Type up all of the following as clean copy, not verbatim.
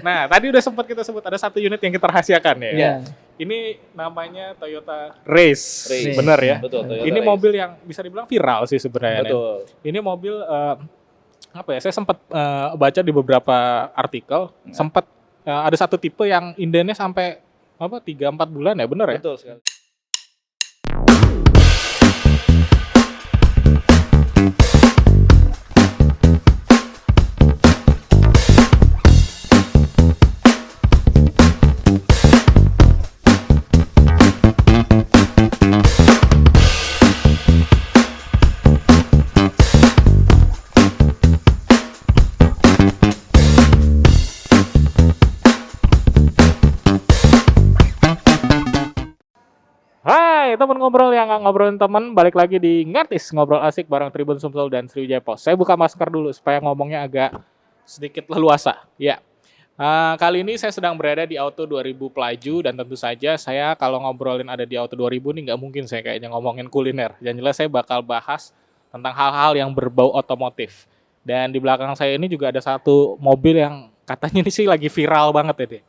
Nah, tadi udah sempat kita sebut ada satu unit yang kita rahasiakan ya. Iya. Ini namanya Toyota Race. Race. Bener ya? Betul, Toyota Ini Race. mobil yang bisa dibilang viral sih sebenarnya. Betul. Ini mobil apa ya? Saya sempat baca di beberapa artikel, sempat ada satu tipe yang indennya sampai 3-4 bulan ya, bener ya? Betul sekali. Hai teman ngobrol yang nggak ngobrolin teman, balik lagi di Ngartis, ngobrol asik bareng Tribun Sumsel dan Sriwijaya Post. Saya buka masker dulu supaya ngomongnya agak sedikit leluasa. Ya, kali ini saya sedang berada di Auto 2000 Pelaju dan tentu saja saya kalau ngobrolin ada di Auto 2000 nih nggak mungkin saya kayaknya ngomongin kuliner. Yang jelas saya bakal bahas tentang hal-hal yang berbau otomotif. Dan di belakang saya ini juga ada satu mobil yang katanya ini sih lagi viral banget ya deh.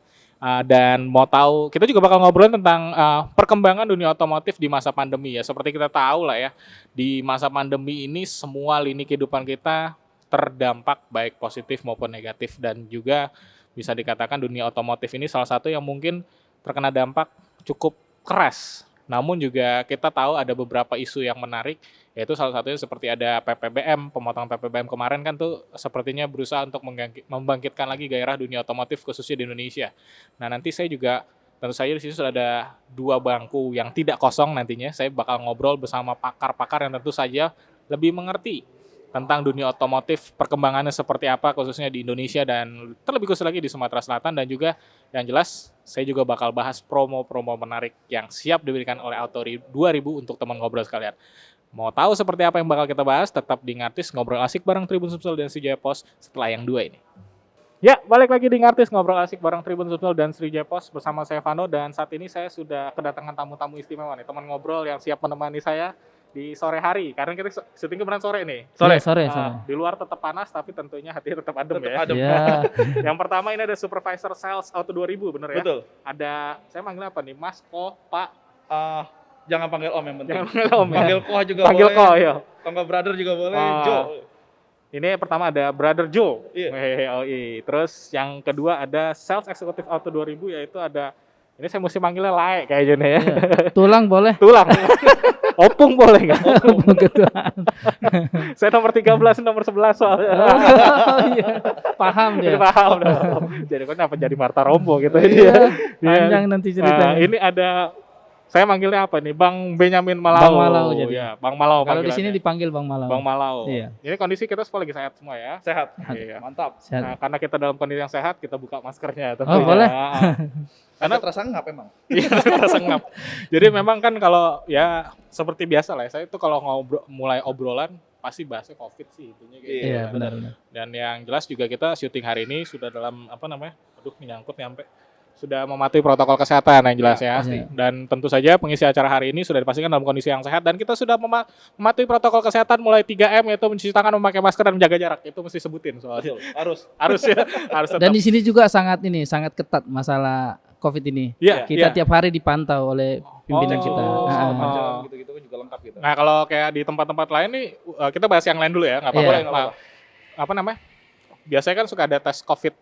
Dan mau tahu, kita juga bakal ngobrolin tentang perkembangan dunia otomotif di masa pandemi ya. Seperti kita tahu lah ya, di masa pandemi ini semua lini kehidupan kita terdampak baik positif maupun negatif. Dan juga bisa dikatakan dunia otomotif ini salah satu yang mungkin terkena dampak cukup keras. Namun juga kita tahu ada beberapa isu yang menarik, yaitu salah satunya seperti ada PPBM, pemotongan PPBM kemarin kan tuh sepertinya berusaha untuk membangkitkan lagi gairah dunia otomotif khususnya di Indonesia. Nah nanti saya juga tentu saja di sini sudah ada 2 bangku yang tidak kosong nantinya. Saya bakal ngobrol bersama pakar-pakar yang tentu saja lebih mengerti tentang dunia otomotif, perkembangannya seperti apa khususnya di Indonesia dan terlebih khusus lagi di Sumatera Selatan. Dan juga yang jelas saya juga bakal bahas promo-promo menarik yang siap diberikan oleh Auto 2000 untuk teman ngobrol sekalian. Mau tahu seperti apa yang bakal kita bahas, tetap di Ngartis ngobrol asik bareng Tribun Sumsel dan Sriwijaya Post setelah yang 2 ini. Ya, balik lagi di Ngartis ngobrol asik bareng Tribun Sumsel dan Sriwijaya Post bersama saya Vano, dan saat ini saya sudah kedatangan tamu-tamu istimewa nih, teman ngobrol yang siap menemani saya di sore hari, karena kita syuting kebetulan sore nih. Sore. Di luar tetap panas, tapi tentunya hatinya tetap adem ya. Adem. Iya. Yang pertama ini ada Supervisor Sales Auto 2000, bener ya? Betul. Ada, saya manggil apa nih? Mas, Ko, Pak? Jangan panggil Om yang penting. Jangan panggil Om ya? Panggil Koh juga Panggil boleh. Ko, ya. Kalau nggak brother juga boleh. Oh. Jo. Ini pertama ada Brother Joe. Iya. Terus yang kedua ada Sales Executive Auto 2000, yaitu ada, ini saya mesti manggilnya Lae kayaknya nih ya. Iya. Tulang boleh. Tulang. Opung boleh nggak? Ketuaan. Saya nomor 13, nomor 11 soalnya. Oh, iya. Paham dia. Jadi paham dong. Jadi kok kenapa jadi Marta Rombo gitu Iya. dia. Panjang nanti ceritanya. Ini ada, saya manggilnya apa nih? Bang Benyamin Malau. Bang Malau jadi. Ya, Bang Malau Kalau di sini panggilannya. dipanggil Bang Malau. Bang Malau. Iya. Ini kondisi kita semua lagi sehat semua ya. Sehat. Iya. Mantap. Sehat. Nah, karena kita dalam kondisi yang sehat, kita buka maskernya. Oh, boleh. Karena terasa ngap emang. Iya, terasa ngap. Jadi memang kan kalau ya seperti biasa lah ya, saya itu kalau mulai obrolan pasti bahasnya COVID sih intinya kayak gitu. Iya, kan. benar. Dan yang jelas juga kita syuting hari ini sudah dalam nyangkut sudah mematuhi protokol kesehatan yang jelas ya. pasti. Dan tentu saja pengisi acara hari ini sudah dipastikan dalam kondisi yang sehat, dan kita sudah mematuhi protokol kesehatan mulai 3M, yaitu mencuci tangan, memakai masker, dan menjaga jarak. Itu mesti sebutin soalnya. Betul. Harus. Harus ya, harus tetap. Dan di sini juga sangat ketat masalah COVID ini. Iya, Kita iya. tiap hari dipantau oleh pimpinan kita. Macam gitu-gitu kan juga lengkap gitu. Nah kalau kayak di tempat-tempat lain nih, kita bahas yang lain dulu ya, nggak apa-apa. Iya. Nggak apa-apa. Apa namanya? Biasanya kan suka ada tes COVID,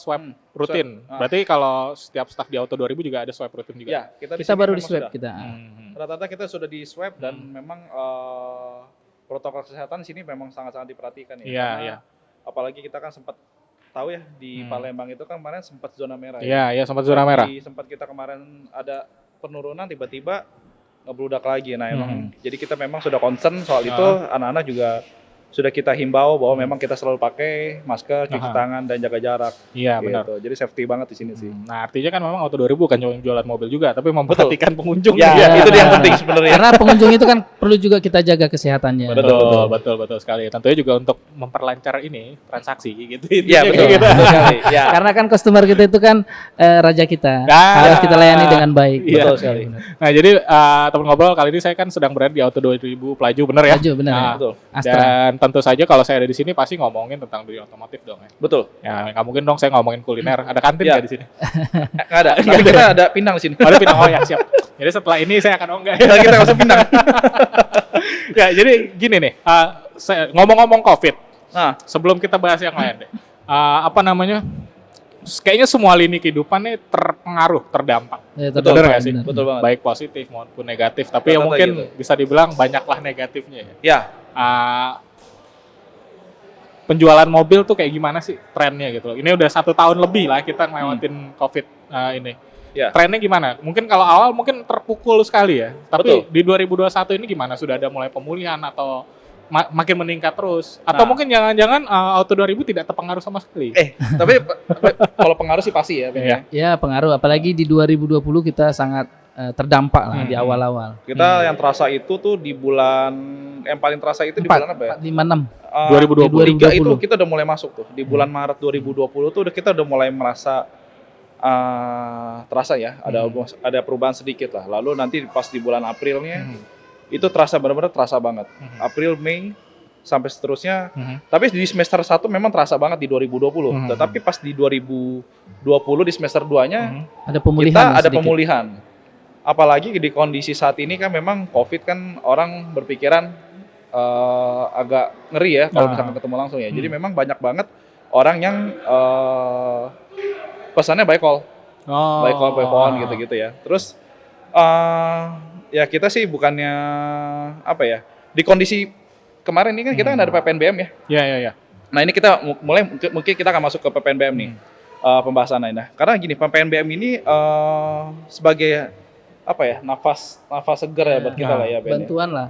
swab rutin. Swab. Berarti kalau setiap staf di Auto 2000 juga ada swab rutin juga. Ya, kita di Kita sini baru di memang swab sudah. kita. Rata-rata kita sudah di swab dan memang protokol kesehatan di sini memang sangat-sangat diperhatikan ya. Iya, Karena iya. Apalagi kita kan sempat tahu ya di Palembang itu kan kemarin sempat zona merah. Iya, sempat zona merah. Sempat kita kemarin ada penurunan, tiba-tiba ngebludak lagi. Nah, emang jadi kita memang sudah concern soal itu. Anak-anak juga sudah kita himbau bahwa memang kita selalu pakai masker, cuci tangan, dan jaga jarak. Iya, Gitu. benar. Jadi safety banget di sini sih. Nah, artinya kan memang Auto 2000 bukan cuma jualan mobil juga, tapi memperhatikan pengunjung. Ya, juga. itu dia yang penting sebenarnya. Karena pengunjung itu kan perlu juga kita jaga kesehatannya. Betul sekali. Tentunya juga untuk memperlancar ini transaksi gitu. Iya, Intinya betul. kayak gitu. Betul sekali. Ya. Karena kan customer kita itu kan raja kita. Ah, Harus kita layani dengan baik. Iya. Betul sekali. Nah, jadi teman ngobrol kali ini saya kan sedang berada di Auto 2000 Pelaju, bener ya? Maju benar ya. Betul. Astra. Dan tentu saja kalau saya ada di sini pasti ngomongin tentang dunia otomotif dong ya. Betul. Ya nggak mungkin dong saya ngomongin kuliner. Ada kantin Ya. nggak di sini? Nggak ada. Tapi kita ada pindang di sini. Ada pinang, oh ya siap. Jadi setelah ini saya akan enggak. Kita langsung pindang. Ya jadi gini nih, ngomong-ngomong COVID, Nah, sebelum kita bahas yang lain deh, apa namanya? Kayaknya semua lini kehidupan nih terpengaruh, terdampak. Ya, Betul, Bener terdampak, nggak sih? benar. betul banget. Baik positif maupun negatif. Tapi ya Rata-rata mungkin gitu. bisa dibilang banyaklah negatifnya ya. Ya, Penjualan mobil tuh kayak gimana sih trennya gitu loh. Ini udah 1 tahun lebih lah kita ngelewatin COVID ini. Ya. Trennya gimana? Mungkin kalau awal mungkin terpukul sekali ya. Tapi Betul. di 2021 ini gimana? Sudah ada mulai pemulihan atau makin meningkat terus? Atau Nah. mungkin jangan-jangan Auto 2000 tidak terpengaruh sama sekali? tapi kalau pengaruh sih pasti ya. Ben, Iya. Ya pengaruh, apalagi di 2020 kita sangat terdampak lah di Hmm. awal-awal. Kita yang terasa itu tuh di bulan yang paling terasa itu di bulan apa ya? 4, 5, 6. 2020. 3 itu kita udah mulai masuk tuh. Di bulan Maret 2020 tuh kita udah mulai merasa terasa ya, ada perubahan sedikit lah. Lalu nanti pas di bulan Aprilnya itu terasa benar-benar terasa banget. April, Mei sampai seterusnya. Tapi di semester 1 memang terasa banget di 2020. Tetapi pas di 2020 di semester 2-nya Ada pemulihan. kita lah ada sedikit. pemulihan. Apalagi di kondisi saat ini kan memang COVID kan orang berpikiran agak ngeri ya kalau misalkan ketemu langsung ya. Jadi memang banyak banget orang yang pesannya by call, by phone gitu-gitu ya. Terus ya kita sih bukannya apa ya, di kondisi kemarin ini kan kita kan ada PPNBM ya. Iya. Nah ini kita mulai mungkin kita akan masuk ke PPNBM nih pembahasannya. Nah karena gini PPNBM ini sebagai apa ya nafas segar ya buat kita lah ya Ben. Bantuan lah.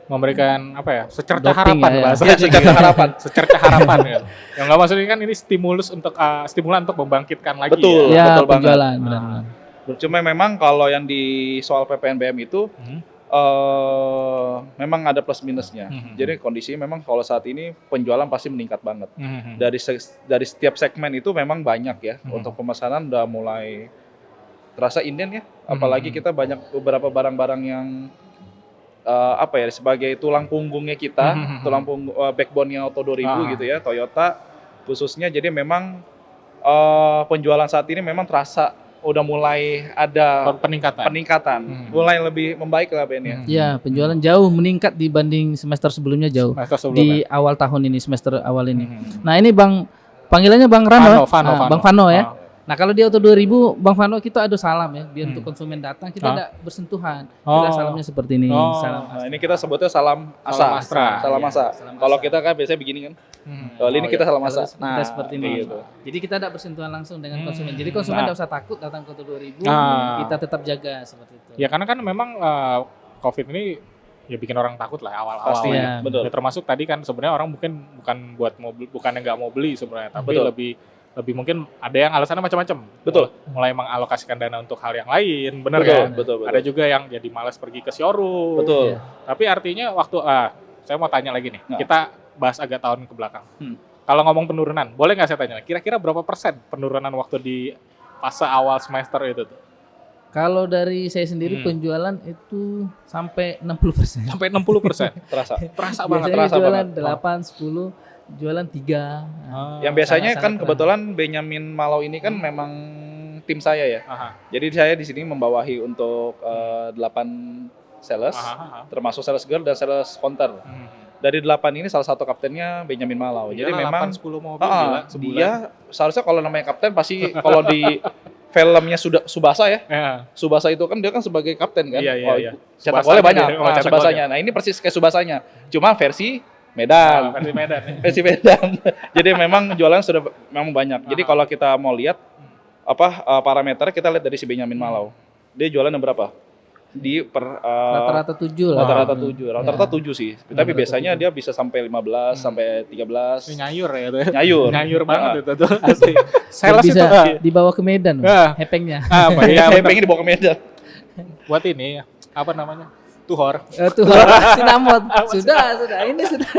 Memberikan apa ya? Secerca Doping harapan ya, ya. bahasanya. Ya, secerca harapan. Secerca harapan ya. Yang nggak maksudnya kan ini stimulan untuk membangkitkan lagi. Betul. Ya. Ya betul banget. penjualan, benar-benar. Cuma memang kalau yang di soal PPNBM itu memang ada plus minusnya. Jadi kondisi memang kalau saat ini penjualan pasti meningkat banget. Dari setiap segmen itu memang banyak ya. Untuk pemesanan udah mulai terasa inden ya. Apalagi kita banyak beberapa barang-barang yang apa ya sebagai tulang punggungnya kita, tulang punggung backbone-nya Auto 2000 gitu ya, Toyota khususnya. Jadi memang penjualan saat ini memang terasa udah mulai ada peningkatan. Mulai lebih membaik lah Ben ya. Ya, penjualan jauh meningkat dibanding semester sebelumnya jauh. Di awal tahun ini, semester awal ini. Nah, ini Bang, panggilannya Bang Rano. Bang Vano ya. Nah, kalau di Auto 2000, Bang Vano kita ada salam ya, biar untuk konsumen datang kita ada bersentuhan. Kita salamnya seperti ini. Salam. Nah, ini kita sebutnya salam asa. Salam asa. Kalau kita kan biasanya begini kan. Kalau ini kita salam asa. Kita seperti ini. Gitu. Jadi kita ada bersentuhan langsung dengan konsumen. Jadi konsumen tidak usah takut datang ke Auto 2000, kita tetap jaga seperti itu. Ya karena kan memang COVID ini ya bikin orang takut lah awal-awal. Pasti, ya. betul. Ya, termasuk tadi kan sebenarnya orang mungkin bukan buat mobil, bukannya nggak mau beli sebenarnya, tapi Betul. lebih mungkin ada yang alasannya macam-macam. Betul. Mulai mengalokasikan dana untuk hal yang lain, benar Betul, kan? betul. Ada juga yang jadi malas pergi ke showroom. Betul. Iya. Tapi artinya waktu saya mau tanya lagi nih. Nah. Kita bahas agak tahun ke belakang. Kalau ngomong penurunan, boleh nggak saya tanya? Kira-kira berapa persen penurunan waktu di fase awal semester itu tuh? Kalau dari saya sendiri penjualan itu sampai 60%. Sampai 60%. Terasa banget. Biasanya terasa jualan banget. 8, 10, jualan 3. Yang biasanya kan sangat-sangat kebetulan Benyamin Malau ini kan memang tim saya ya. Jadi saya di sini membawahi untuk 8 sales, termasuk sales girl dan sales counter. Dari 8 ini salah satu kaptennya Benyamin Malau. Jadi memang 10 mobil gila sebulan. dia seharusnya kalau namanya kapten pasti kalau di filmnya sudah Subasa ya. Subasa itu kan dia kan sebagai kapten kan. Iya. Cetak golnya banyak. Subasanya. Nah, ini persis kayak Subasanya. Cuma versi Medan. Versi Medan. Jadi memang jualan sudah memang banyak. Jadi kalau kita mau lihat parameter kita lihat dari si Benyamin Malau. Dia jualannya berapa? Di rata-rata 7 lah. Rata-rata 7 sih. Tapi biasanya dia bisa sampai 15 sampai 13. Nyayur ya itu. Nyayur banget itu tuh. Asli. Sales bisa dibawa ke Medan. Hepengnya. Hepengnya dibawa ke Medan. Buat ini apa namanya? Tuhor. Sinamot. Sudah. Ini sudah.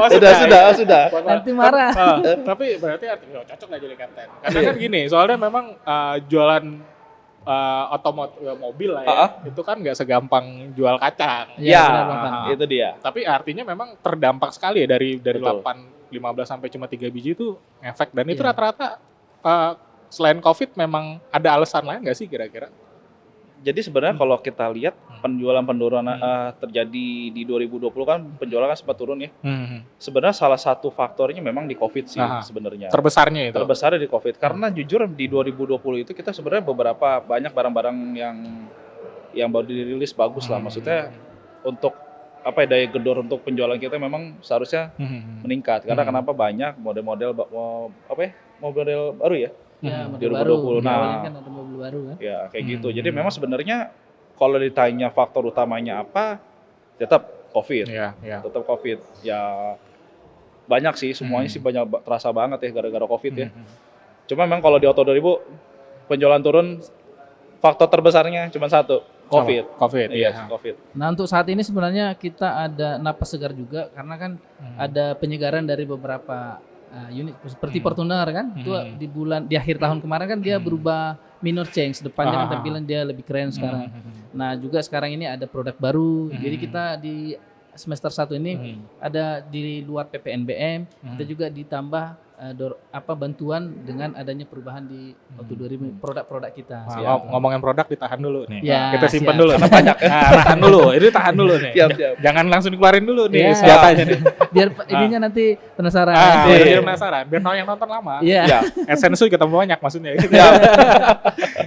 Sudah. Nanti marah. Tapi berarti cocok nggak jadi kapten? Karena kan gini, soalnya memang jualan mobil lah ya, itu kan nggak segampang jual kacang. Iya, itu dia. Tapi artinya memang terdampak sekali ya dari 15 sampai cuma 3 biji itu efek, dan itu rata-rata selain COVID memang ada alasan lain nggak sih kira-kira? Jadi sebenarnya kalau kita lihat penjualan penurunan terjadi di 2020 kan penjualan kan sempat turun ya. Sebenarnya salah satu faktornya memang di COVID sih sebenarnya. Terbesarnya itu. Terbesarnya di COVID. Karena jujur di 2020 itu kita sebenarnya banyak barang-barang yang baru dirilis bagus lah. Maksudnya untuk daya gedor untuk penjualan kita memang seharusnya meningkat. Karena kenapa banyak model-model baru ya. Ya, model baru. Nah, kan ada mobil baru kan. Ya, kayak gitu. Jadi memang sebenarnya kalau ditanya faktor utamanya apa, tetap COVID. Tetap COVID. Ya banyak sih, semuanya sih banyak terasa banget ya gara-gara COVID ya. Cuma memang kalau di Auto 2000 penjualan turun, faktor terbesarnya cuma satu, COVID. COVID. Nah, untuk saat ini sebenarnya kita ada napas segar juga karena kan ada penyegaran dari beberapa unit seperti Fortuner kan, itu di akhir tahun kemarin kan dia berubah minor change, depannya kan tampilan dia lebih keren sekarang. Nah juga sekarang ini ada produk baru, jadi kita di semester 1 ini ada di luar PPNBM, kita juga ditambah bantuan dengan adanya perubahan di Auto 2000 produk-produk kita. Ngomongin produk ditahan dulu nih. Ya, kita simpan dulu. Tahan dulu. Ini tahan dulu nih. Siap. Jangan langsung dikeluarin dulu nih senjatanya nih. Biar ininya nanti penasaran. Biar penasaran. Biar yang nonton lama. Iya. Essence ketemu banyak maksudnya.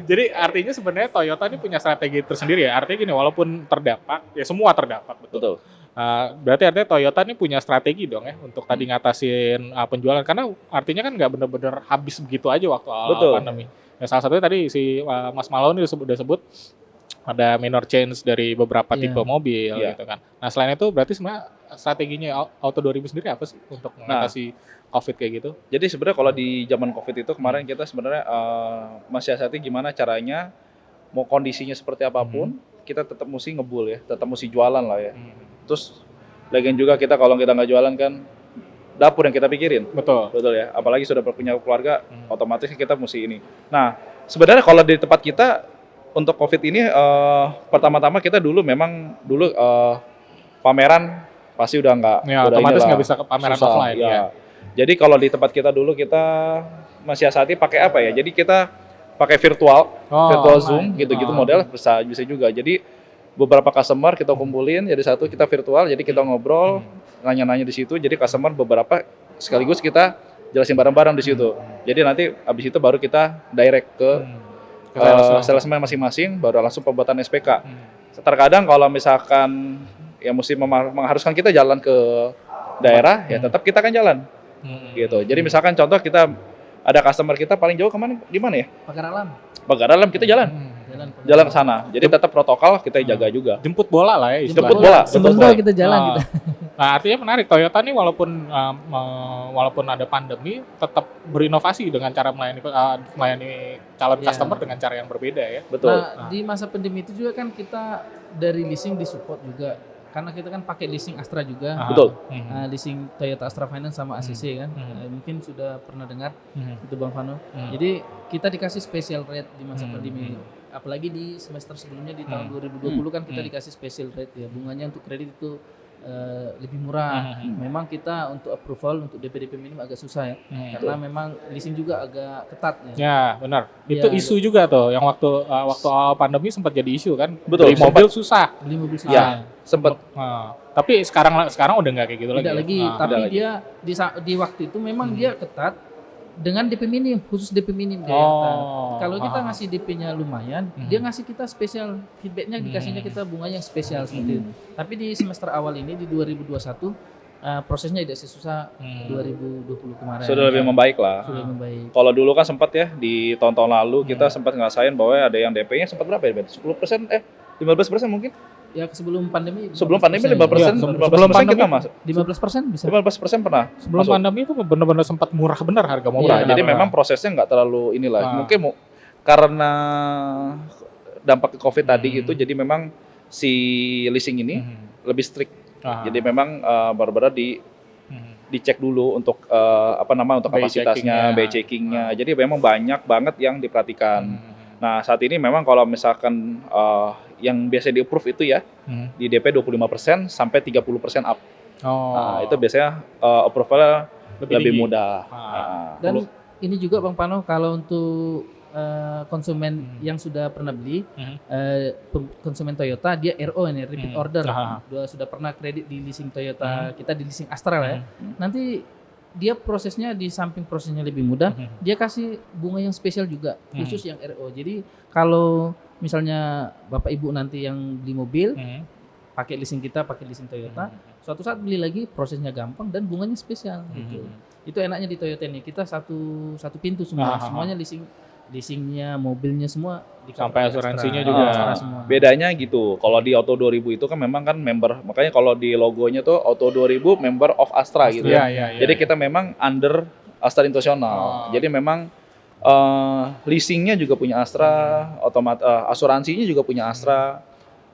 Jadi artinya sebenarnya Toyota ini punya strategi tersendiri ya. Artinya gini, walaupun terdampak, ya semua terdampak betul. Berarti artinya Toyota ini punya strategi dong ya untuk tadi ngatasin penjualan, karena artinya kan nggak benar-benar habis begitu aja waktu awal pandemi. Ya, salah satunya tadi si Mas Maloni udah sebut ada minor change dari beberapa tipe mobil gitu kan. Nah selain itu berarti sebenarnya strateginya Auto 2000 sendiri apa sih untuk mengatasi COVID kayak gitu? Jadi sebenarnya kalau di zaman COVID itu kemarin kita sebenarnya mensiasati gimana caranya, mau kondisinya seperti apapun kita tetap mesti ngebul ya, tetap mesti jualan lah ya. Terus lagian juga kita kalau kita nggak jualan kan dapur yang kita pikirin. Betul ya. Apalagi sudah punya keluarga, otomatis kita mesti ini. Nah, sebenarnya kalau di tempat kita untuk COVID ini pertama-tama kita dulu pameran pasti udah nggak. Ya, otomatis nggak bisa ke pameran offline. Ya. Jadi kalau di tempat kita dulu kita mensiasati pakai apa ya? Jadi kita pakai virtual Zoom gitu-gitu model bisa juga. Jadi beberapa customer kita kumpulin jadi satu, kita virtual, jadi kita ngobrol, nanya-nanya di situ. Jadi customer beberapa sekaligus kita jelasin bareng-bareng di situ. Jadi nanti abis itu baru kita direct ke salesman masing-masing, baru langsung pembuatan SPK. Terkadang kalau misalkan ya mesti mengharuskan kita jalan ke daerah, ya tetap kita kan jalan. Gitu. Jadi misalkan contoh kita ada customer kita paling jauh kemana? Di mana ya? Pagar Alam kita jalan ke sana. Jadi tetap protokol kita jaga juga. Jemput bola lah ya. Jemput bola. Sebelum kita jalan kita. Nah, artinya menarik, Toyota nih walaupun ada pandemi tetap berinovasi dengan cara melayani calon customer dengan cara yang berbeda ya. Betul. Nah, di masa pandemi itu juga kan kita dari leasing disupport juga. Karena kita kan pakai leasing Astra juga. Betul. Leasing Toyota Astra Finance sama ACC kan. Mungkin sudah pernah dengar itu Bang Vano. Jadi kita dikasih special rate di masa pandemi. Apalagi di semester sebelumnya di tahun 2020 kan kita dikasih special rate ya. Bunganya untuk kredit itu lebih murah. Memang kita untuk approval untuk DP minim agak susah ya. Karena memang leasing juga agak ketat ya. Ya, benar. Itu isu juga tuh yang waktu awal pandemi sempat jadi isu kan. Betul. Beli mobil susah. Ya, sempat. Tapi sekarang udah nggak kayak gitu lagi. Tidak lagi, tapi dia di waktu itu memang dia ketat dengan DP minim, khusus DP minim dia. Kalau kita ngasih DP-nya lumayan, dia ngasih kita spesial, feedback-nya dikasihnya kita bunga yang spesial seperti itu. Tapi di semester awal ini di 2021 prosesnya tidak sesusah 2020 kemarin. Sudah lebih membaik lah. Sudah membaik. Kalau dulu kan sempat ya di tahun-tahun lalu kita sempat ngerasain bahwa ada yang DP-nya sempat berapa ya? 10%, 15% mungkin? Ya sebelum pandemi. 15%, 15% kita masuk. 15% bisa. 15% pernah. Sebelum pandemi itu benar-benar sempat murah benar harga mobil. Jadi memang prosesnya nggak terlalu inilah. Mungkin karena dampak COVID tadi itu, jadi memang si leasing ini lebih strict. Jadi memang benar-benar dicek dulu untuk untuk kapasitasnya, by checkingnya. Jadi memang banyak banget yang diperhatikan. Nah, saat ini memang kalau misalkan yang biasa di-approve itu ya, di DP 25% sampai 30% up. Nah, itu biasanya approval-nya lebih mudah. Dan ini juga Bang Pano, kalau untuk konsumen yang sudah pernah beli, konsumen Toyota, dia RO ini, repeat order, sudah pernah kredit di leasing Toyota, kita di leasing Astra lah ya. Nanti dia prosesnya, di samping prosesnya lebih mudah, dia kasih bunga yang spesial juga, khusus yang RO. Jadi kalau misalnya Bapak Ibu nanti yang beli mobil, pakai leasing kita, pakai leasing Toyota, suatu saat beli lagi prosesnya gampang dan bunganya spesial gitu. Itu enaknya di Toyota ini, kita satu pintu semua, semuanya leasingnya, mobilnya semua sampai asuransinya juga. Semua. Bedanya gitu, kalau di Auto 2000 itu kan memang kan member, makanya kalau di logonya tuh Auto 2000 member of Astra gitu ya. Jadi kita memang under Astra International. Jadi memang leasingnya juga punya Astra, asuransinya juga punya Astra.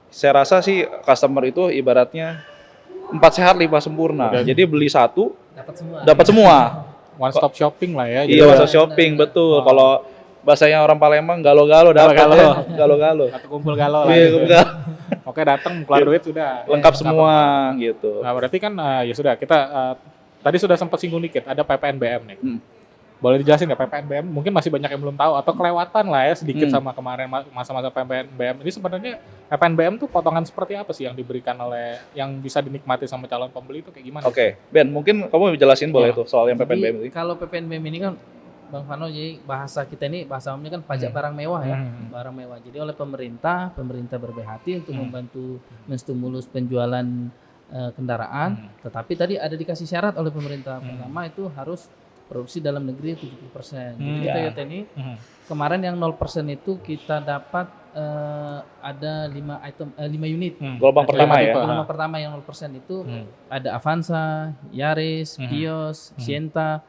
Saya rasa sih customer itu ibaratnya 4 sehat 5 sempurna. Jadi beli satu dapat semua. One stop shopping lah ya. Iya, one stop shopping, betul. Kalau bahasanya orang Palembang, galo-galo dapat ya. Galo-galo. Atau kumpul galo lah. Iya, Oke, datang keluar duit sudah. Lengkap semua gitu. Nah, berarti kan ya sudah, kita tadi sudah sempat singgung dikit, ada PPNBM nih. Boleh dijelasin nggak PPNBM? Mungkin masih banyak yang belum tahu atau kelewatan lah ya sedikit sama kemarin masa-masa PPNBM. Ini sebenarnya PPNBM tuh potongan seperti apa sih yang diberikan oleh, yang bisa dinikmati sama calon pembeli itu kayak gimana? Oke, Ben, mungkin kamu jelasin boleh tuh soal yang PPNBM ini. Kalau PPNBM ini kan Bang Fano, jadi bahasa kita ini, bahasa umumnya kan pajak barang mewah ya, barang mewah. Jadi oleh pemerintah berhati untuk membantu menstimulus penjualan kendaraan, tetapi tadi ada dikasih syarat oleh pemerintah. Pertama itu harus produksi dalam negeri 70%. Jadi Toyota ini kemarin yang 0% itu kita dapat ada 5 unit. Gelombang pertama ya. Gelombang pertama yang 0% itu ada Avanza, Yaris, Vios, Sienta,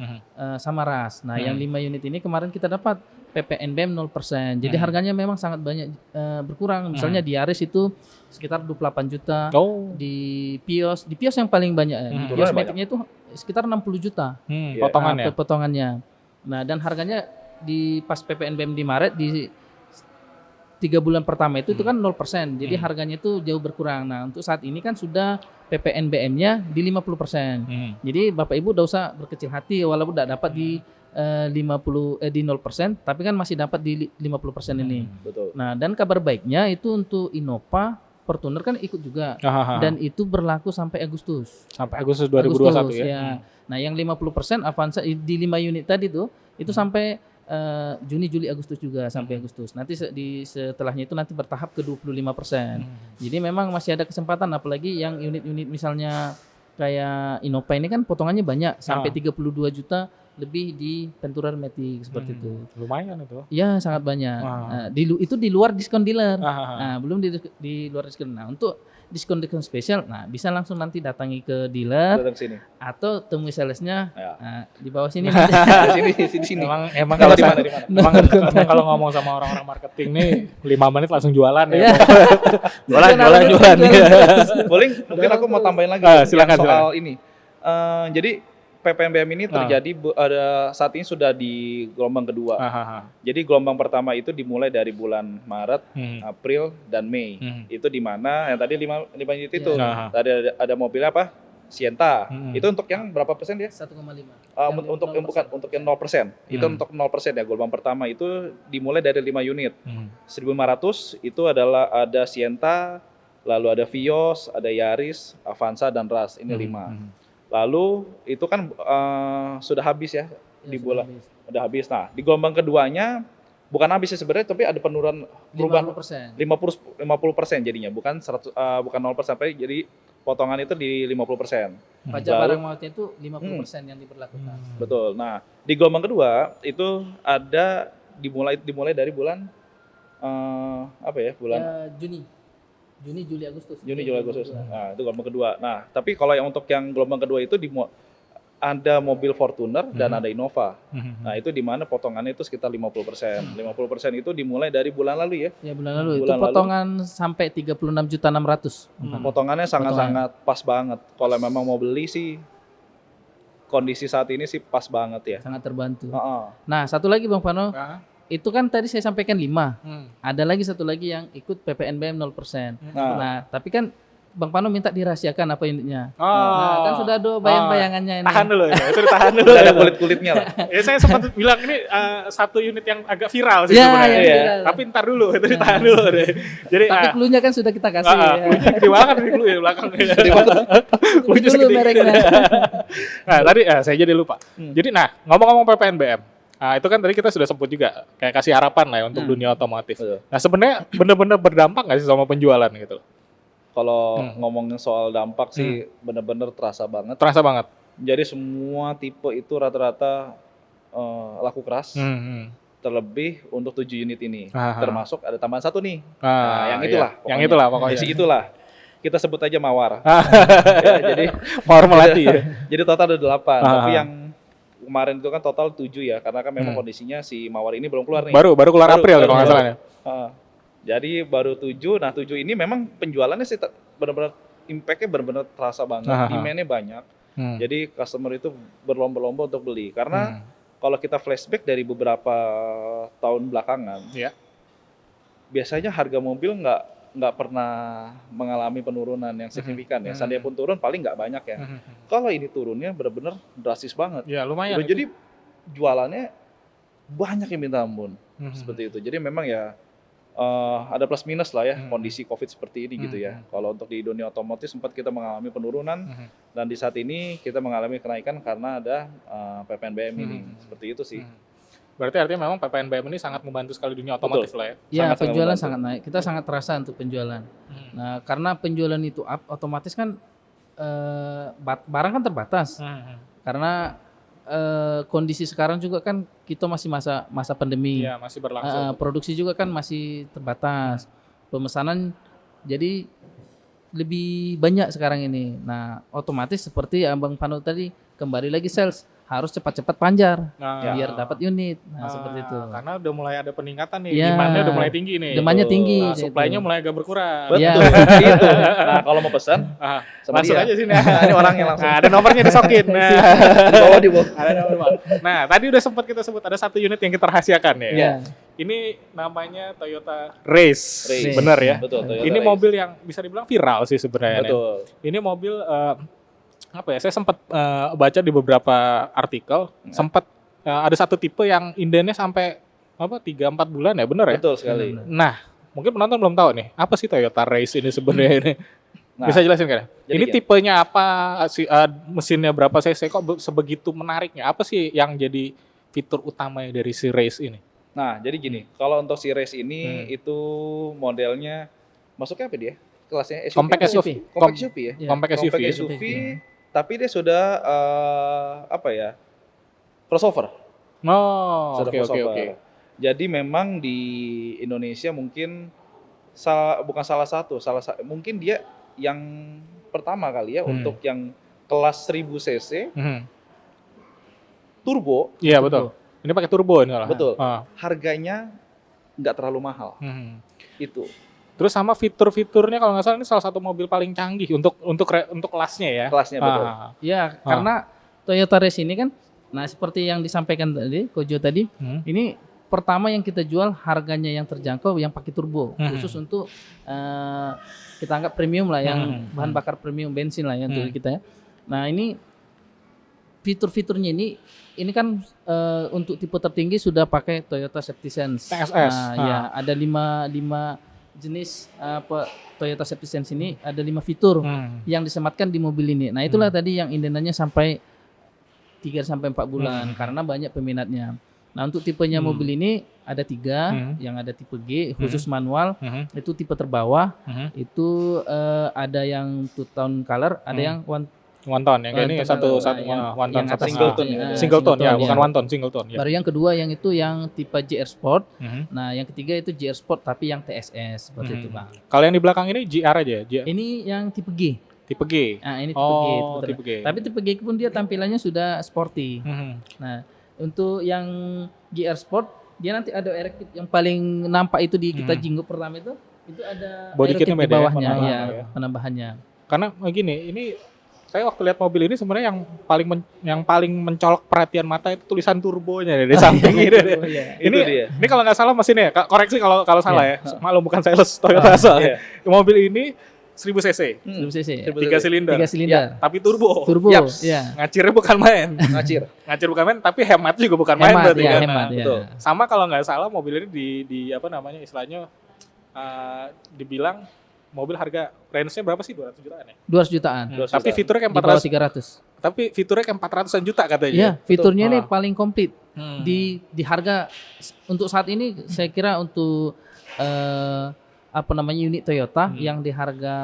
sama Ras. Nah, yang 5 unit ini kemarin kita dapat PPNBM 0%. Jadi harganya memang sangat banyak berkurang. Misalnya di Yaris itu sekitar 28 juta. Di Vios yang paling banyak. Di Vios Matic-nya itu sekitar 60 juta. Potongannya. Potongannya. Nah, dan harganya di pas PPNBM di Maret di 3 bulan pertama itu kan 0%. Jadi harganya itu jauh berkurang. Nah, untuk saat ini kan sudah PPNBM-nya di 50%. Jadi Bapak Ibu udah usah berkecil hati walaupun tidak dapat di 0%, tapi kan masih dapat di 50% ini. Betul. Nah, dan kabar baiknya itu untuk Innova, Fortuner kan ikut juga. Dan itu berlaku sampai Agustus. Sampai Agustus 2021 ya. Nah, yang 50% Avanza di 5 unit tadi tuh itu sampai Juni, Juli, Agustus juga sampai Agustus. Nanti setelahnya itu nanti bertahap ke 25%. Jadi memang masih ada kesempatan, apalagi yang unit-unit misalnya kayak Innova ini kan potongannya banyak sampai 32 juta lebih di Venturer Matic seperti itu. Lumayan itu. Ya, sangat banyak. Nah, itu di luar diskon dealer. Nah, belum di luar diskon. Nah, untuk diskon spesial, nah bisa langsung nanti datangi ke dealer atau temui salesnya di bawah sini. sini. Emang kalau di mana? Emang kalau ngomong sama orang-orang marketing nih 5 menit langsung jualan ya. Jualan. Boleh, mungkin aku mau tambahin lagi soal ini. Jadi PPNBM ini terjadi saat ini sudah di gelombang kedua. Jadi gelombang pertama itu dimulai dari bulan Maret, April, dan Mei. Itu di mana yang tadi 5 unit itu. Tadi ada mobilnya apa? Sienta. Itu untuk yang berapa persen dia? 1,5. Untuk yang bukan untuk yang 0%. Itu untuk 0% ya. Gelombang pertama itu dimulai dari 5 unit. 1.500 itu adalah ada Sienta, lalu ada Vios, ada Yaris, Avanza, dan Ras. Ini 5. Lalu itu kan sudah habis ya di bulan, udah habis. Nah, di gelombang keduanya bukan habis ya sebenarnya, tapi ada penurunan perubahan 50% jadinya, bukan 100, bukan 0%, tapi jadi potongan itu di 50%. Pajak barang mewahnya itu 50% yang diberlakukan. Betul. Nah, di gelombang kedua itu ada dimulai dari bulan bulan Juni, Juli, Agustus. Nah, itu gelombang kedua. Nah, tapi kalau yang untuk yang gelombang kedua itu ada mobil Fortuner dan ada Innova. Nah, itu di mana potongannya itu sekitar 50%. 50% itu dimulai dari bulan lalu ya. Ya, bulan lalu. Itu potongan sampai 36.600.000. Potongannya sangat-sangat pas banget. Kalau memang mau beli sih kondisi saat ini sih pas banget ya. Sangat terbantu. Nah, satu lagi Bang Fano. itu kan tadi saya sampaikan 5. Ada lagi satu lagi yang ikut PPNBM 0%. Nah, tapi kan Bang Pano minta dirahasiakan apa unitnya. Nah, kan sudah ada bayang-bayangannya ini. Tahan dulu ya, itu ditahan dulu. Ada kulit-kulitnya lah. Ya saya sempat bilang ini satu unit yang agak viral sih Ya, sebenarnya. viral. Tapi ntar dulu, itu ditahan dulu deh. Jadi Tapi cluenya kan sudah kita kasih. cluenya gede banget nih clue ya belakang. Gede banget. Cluenya Dulu segede. mereknya. Nah, tadi saya jadi lupa. Jadi ngomong-ngomong PPNBM. Nah, itu kan tadi kita sudah sebut juga kayak kasih harapan lah ya untuk dunia otomotif. Nah, sebenarnya benar-benar berdampak nggak sih sama penjualan gitu? Kalau ngomongin soal dampak sih bener-bener terasa banget. Terasa banget. Jadi semua tipe itu rata-rata laku keras. Terlebih untuk 7 unit ini. Termasuk ada tambahan 1 nih. Yang itulah. Iya. Yang itulah pokoknya. Itulah. Kita sebut aja Mawar. Jadi Mawar Melati ya. Jadi total ada 8. Tapi yang kemarin itu kan total 7 ya. Karena kan memang kondisinya si Mawar ini belum keluar nih. Baru keluar April kalau nggak salah ya. Jadi baru 7, nah 7 ini memang penjualannya sih benar-benar impact-nya benar-benar terasa banget, demand-nya banyak. Jadi customer itu berlomba-lomba untuk beli. Karena kalau kita flashback dari beberapa tahun belakangan, biasanya harga mobil nggak pernah mengalami penurunan yang signifikan ya. Seandainya pun turun paling nggak banyak ya. Kalau ini turunnya benar-benar drastis banget. Ya lumayan. Jadi jualannya banyak yang minta ampun, seperti itu. Jadi memang ya ada plus minus lah ya kondisi COVID seperti ini gitu ya. Kalau untuk di dunia otomotif sempat kita mengalami penurunan dan di saat ini kita mengalami kenaikan karena ada PPNBM ini. Seperti itu sih. Berarti artinya memang PPNBM ini sangat membantu sekali dunia otomotif lah ya. Ya, penjualan sangat naik. Kita sangat terasa untuk penjualan. Nah, karena penjualan itu up, otomatis kan barang kan terbatas. Karena kondisi sekarang juga kan kita masih masa pandemi. Iya, masih berlangsung. Produksi juga kan masih terbatas. Pemesanan jadi lebih banyak sekarang ini. Nah, otomatis seperti Abang Pano tadi, kembali lagi sales harus cepat-cepat panjar biar dapat unit. Nah, seperti itu. Karena udah mulai ada peningkatan nih, demand-nya udah mulai tinggi nih. Demand-nya tinggi. Supply-nya mulai agak berkurang. Betul. Gitu. Nah, kalau mau pesan, langsung aja sini. Ini orangnya langsung. Ada nomornya disokin. Di bawah. Ada nomor. Nah, tadi udah sempat kita sebut ada 1 unit yang kita rahasiakan ya. Iya. Ini namanya Toyota Race. Bener ya? Betul, Toyota ini Race. mobil yang bisa dibilang viral sih sebenarnya. Betul. Ini mobil apa ya? Saya sempat baca di beberapa artikel, sempat ada satu tipe yang indennya sampai 3-4 bulan ya, bener ya? Betul sekali. Nah, mungkin penonton belum tahu nih, apa sih Toyota Race ini sebenarnya ini? Bisa jelasin kan? Ini tipenya apa? Mesinnya berapa cc? Kok sebegitu menariknya? Apa sih yang jadi fitur utamanya dari si Race ini? Nah, jadi gini, kalau untuk si Race ini itu modelnya masuknya apa dia? Kelasnya SUV. Compact SUV. Compact SUV ya? Compact SUV. Compact SUV, tapi dia sudah crossover. Oh, Sudah crossover. oke. Jadi memang di Indonesia mungkin bukan mungkin dia yang pertama kali ya untuk yang kelas 1000 cc turbo. Iya, betul. Ini pakai turbo ini lah. Betul. Harganya nggak terlalu mahal. Itu. Terus sama fitur-fiturnya kalau nggak salah ini salah satu mobil paling canggih untuk kelasnya ya. Kelasnya betul. Ya, karena Toyota Race ini kan, nah seperti yang disampaikan tadi, Kojo tadi, ini pertama yang kita jual harganya yang terjangkau yang pakai turbo, khusus untuk kita anggap premium lah, yang bahan bakar premium bensin lah ya untuk kita ya. Nah ini fitur-fiturnya ini kan untuk tipe tertinggi sudah pakai Toyota Safety Sense. TSS. Nah, ya ada 5 jenis Toyota Safety Sense ini, ada 5 fitur yang disematkan di mobil ini. Nah, itulah tadi yang indenannya sampai 3-4 bulan karena banyak peminatnya. Nah, untuk tipenya mobil ini ada 3, yang ada tipe G khusus manual, itu tipe terbawah, itu ada yang 2-tone color, ada yang one tone yang kayak ini satu one tone satu single tone ya, bukan one tone, single tone ya. Baru yang kedua yang itu yang tipe GR Sport. Nah, yang ketiga itu GR Sport tapi yang TSS seperti itu, Bang. Kalau yang di belakang ini GR aja, Ini yang tipe G. Tipe G. Nah, ini tipe G. Tapi tipe G pun dia tampilannya sudah sporty. Nah, untuk yang GR Sport dia nanti ada air kit yang paling nampak itu di kita jinggo pertama itu ada body air kit kitnya di beda bawahnya ya, penambahannya. Karena gini, ini Saya waktu lihat mobil ini sebenarnya yang paling mencolok perhatian mata itu tulisan turbonya di samping ini. Itu dia. Ini kalau nggak salah mesinnya ya, koreksi kalau salah ya. Maklum bukan sales Toyota soalnya. Mobil ini 1000 cc. 1000 cc. 3 silinder. 3 silinder. Ya, tapi turbo. Yaps. Ya. Ngacirnya bukan main. Ngacir bukan main, tapi hemat juga bukan main berarti ya, kan. Hemat, ya. Betul. Sama kalau nggak salah mobil ini di apa namanya istilahnya dibilang mobil harga range-nya berapa sih? 200 jutaan ya? 200 jutaan. Tapi fiturnya kayak 400. Tapi fiturnya kayak 400-an juta katanya. Iya, fiturnya ini paling komplit. Di harga untuk saat ini saya kira untuk unit Toyota yang di harga